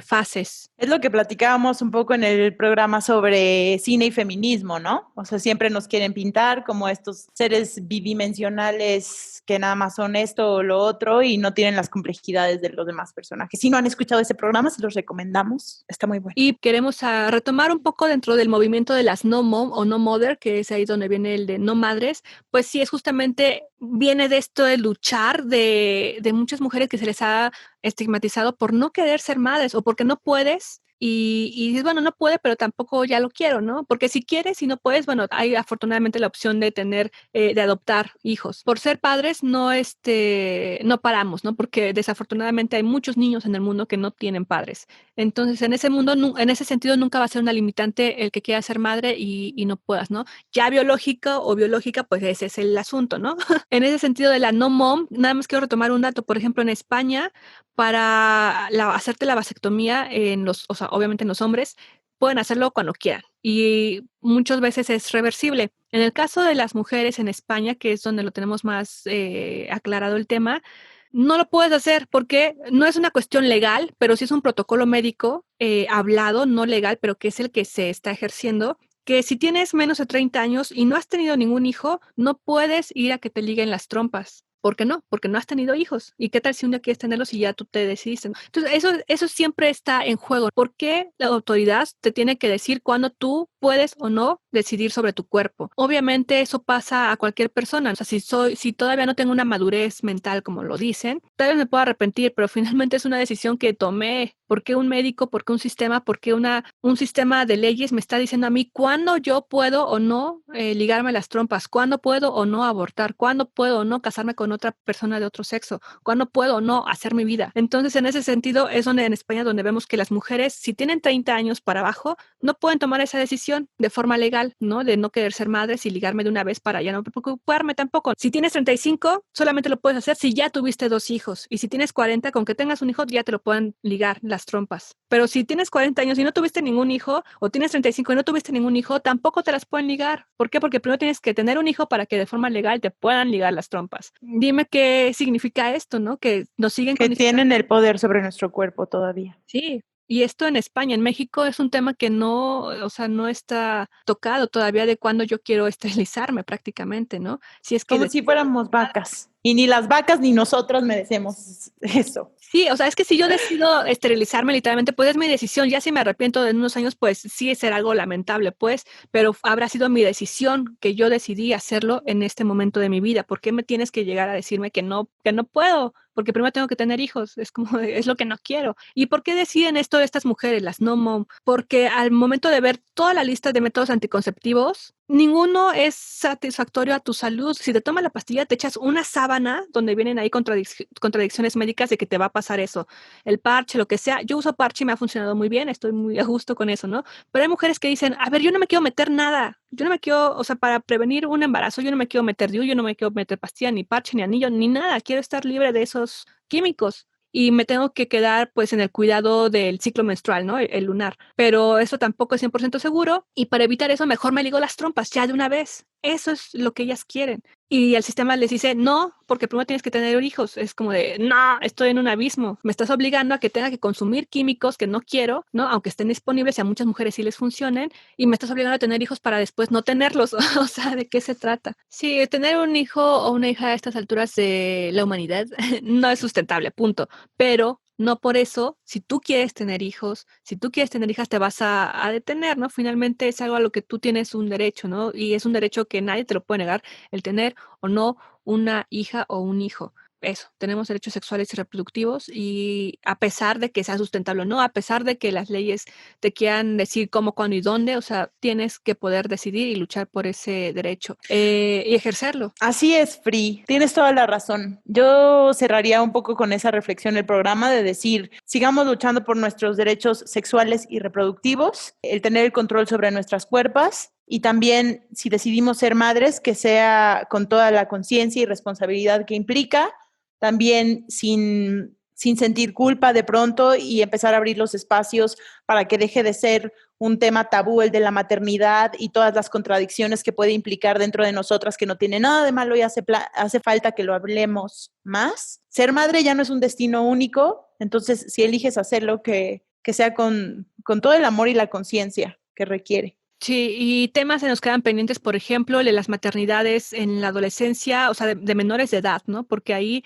fases. Es lo que platicábamos un poco en el programa sobre cine y feminismo, ¿no? O sea, siempre nos quieren pintar como estos seres bidimensionales que nada más son esto o lo otro y no tienen las complejidades de los demás personajes. Si no han escuchado ese programa, se los recomendamos. Está muy bueno. Y queremos retomar un poco dentro del movimiento de las no mom o no mother, que es ahí donde viene el de no madres, pues sí, es justamente, viene de esto de luchar de muchas mujeres que se les ha estigmatizado por no querer ser madres o porque no puedes. Y dices, bueno, no puede, pero tampoco ya lo quiero, ¿no? Porque si quieres y no puedes, bueno, hay afortunadamente la opción de tener, de adoptar hijos. Por ser padres no paramos, ¿no? Porque desafortunadamente hay muchos niños en el mundo que no tienen padres. Entonces, en ese mundo, en ese sentido, nunca va a ser una limitante el que quiera ser madre y no puedas, ¿no? Ya biológico o biológica, pues ese es el asunto, ¿no? En ese sentido de la no mom, nada más quiero retomar un dato. Por ejemplo, en España, para hacerte la vasectomía o sea, obviamente en los hombres, pueden hacerlo cuando quieran y muchas veces es reversible. En el caso de las mujeres en España, que es donde lo tenemos más aclarado el tema, no lo puedes hacer porque no es una cuestión legal, pero sí es un protocolo médico hablado, no legal, pero que es el que se está ejerciendo, que si tienes menos de 30 años y no has tenido ningún hijo, no puedes ir a que te liguen las trompas. ¿Por qué no? Porque no has tenido hijos. ¿Y qué tal si un día quieres tenerlos y ya tú te decidiste? Entonces, eso siempre está en juego. ¿Por qué la autoridad te tiene que decir cuándo tú puedes o no decidir sobre tu cuerpo? Obviamente eso pasa a cualquier persona. O sea, si todavía no tengo una madurez mental, como lo dicen, tal vez me puedo arrepentir, pero finalmente es una decisión que tomé. ¿Por qué un médico? ¿Por qué un sistema? ¿Por qué un sistema de leyes me está diciendo a mí cuándo yo puedo o no ligarme las trompas? ¿Cuándo puedo o no abortar? ¿Cuándo puedo o no casarme con otra persona de otro sexo? ¿Cuándo puedo o no hacer mi vida? Entonces, en ese sentido, es donde en España donde vemos que las mujeres, si tienen 30 años para abajo, no pueden tomar esa decisión de forma legal, ¿no? De no querer ser madres y ligarme de una vez para ya no preocuparme tampoco. Si tienes 35, solamente lo puedes hacer si ya tuviste 2 hijos. Y si tienes 40, con que tengas un hijo, ya te lo pueden ligar las trompas. Pero si tienes 40 años y no tuviste ningún hijo, o tienes 35 y no tuviste ningún hijo, tampoco te las pueden ligar. ¿Por qué? Porque primero tienes que tener un hijo para que de forma legal te puedan ligar las trompas. Dime qué significa esto, ¿no? Que nos siguen que tienen el poder sobre nuestro cuerpo todavía. Sí. Y esto en España, en México es un tema que no, o sea, no está tocado todavía de cuándo yo quiero esterilizarme prácticamente, ¿no? Si es que como si fuéramos vacas. Y ni las vacas ni nosotros merecemos eso. Sí, o sea, es que si yo decido esterilizarme literalmente, pues es mi decisión. Ya si me arrepiento de unos años, pues sí será algo lamentable, pues, pero habrá sido mi decisión que yo decidí hacerlo en este momento de mi vida. ¿Por qué me tienes que llegar a decirme que no puedo? Porque primero tengo que tener hijos, es como, es lo que no quiero. ¿Y por qué deciden esto estas mujeres, las no mom? Porque al momento de ver toda la lista de métodos anticonceptivos, ninguno es satisfactorio a tu salud. Si te tomas la pastilla, te echas una sábana donde vienen ahí contradicciones médicas de que te va a pasar eso. El parche, lo que sea. Yo uso parche y me ha funcionado muy bien, estoy muy a gusto con eso, ¿no? Pero hay mujeres que dicen, a ver, yo no me quiero meter nada. Yo no me quiero, o sea, para prevenir un embarazo, yo no me quiero meter DIU, yo no me quiero meter pastilla, ni parche, ni anillo, ni nada. Quiero estar libre de esos químicos. Y me tengo que quedar pues en el cuidado del ciclo menstrual, ¿no? El lunar. Pero eso tampoco es 100% seguro y para evitar eso mejor me ligo las trompas ya de una vez. Eso es lo que ellas quieren. Y el sistema les dice, no, porque primero tienes que tener hijos. Es como de, no, estoy en un abismo. Me estás obligando a que tenga que consumir químicos que no quiero, ¿no? Aunque estén disponibles y a muchas mujeres sí les funcionen. Y me estás obligando a tener hijos para después no tenerlos. O sea, ¿de qué se trata? Sí, tener un hijo o una hija a estas alturas de la humanidad no es sustentable, punto. Pero no por eso, si tú quieres tener hijos, si tú quieres tener hijas, te vas a detener, ¿no? Finalmente es algo a lo que tú tienes un derecho, ¿no? Y es un derecho que nadie te lo puede negar, el tener o no una hija o un hijo. Eso, tenemos derechos sexuales y reproductivos y a pesar de que sea sustentable o no, a pesar de que las leyes te quieran decir cómo, cuándo y dónde, o sea, tienes que poder decidir y luchar por ese derecho y ejercerlo. Así es, Free. Tienes toda la razón. Yo cerraría un poco con esa reflexión el programa de decir, sigamos luchando por nuestros derechos sexuales y reproductivos, el tener el control sobre nuestras cuerpos y también si decidimos ser madres, que sea con toda la conciencia y responsabilidad que implica, también sin sin sentir culpa de pronto y empezar a abrir los espacios para que deje de ser un tema tabú el de la maternidad y todas las contradicciones que puede implicar dentro de nosotras, que no tiene nada de malo y hace falta que lo hablemos más. Ser madre ya no es un destino único, entonces si eliges hacerlo, que sea con todo el amor y la conciencia que requiere. Sí, y temas se nos quedan pendientes, por ejemplo, de las maternidades en la adolescencia, o sea, de menores de edad, ¿no? Porque ahí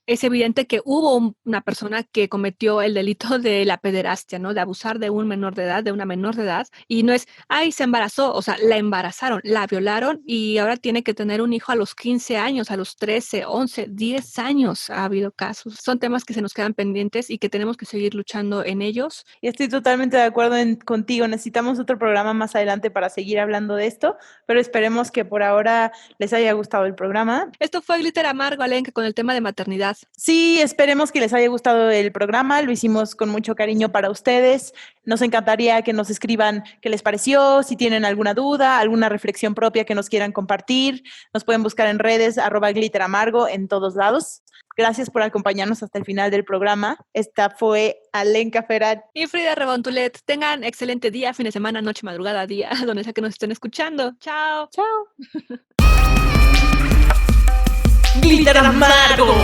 es evidente que hubo una persona que cometió el delito de la pederastia, ¿no? De abusar de un menor de edad, de una menor de edad, y no es, ay, se embarazó, o sea, la embarazaron, la violaron y ahora tiene que tener un hijo a los 15 años, a los 13, 11, 10 años ha habido casos. Son temas que se nos quedan pendientes y que tenemos que seguir luchando en ellos. Y estoy totalmente de acuerdo contigo, necesitamos otro programa más adelante para seguir hablando de esto, pero esperemos que por ahora les haya gustado el programa. Esto fue Glitter Amargo, Alenka, con el tema de maternidad. Sí, esperemos que les haya gustado el programa, lo hicimos con mucho cariño para ustedes. Nos encantaría que nos escriban qué les pareció, si tienen alguna duda, alguna reflexión propia que nos quieran compartir. Nos pueden buscar en redes @glitteramargo en todos lados. Gracias por acompañarnos hasta el final del programa. Esta fue Alenka Ferat y Frida Rebontulet. Tengan excelente día, fin de semana, noche, madrugada, día, donde sea que nos estén escuchando. Chao. Chao. Glitter Amargo.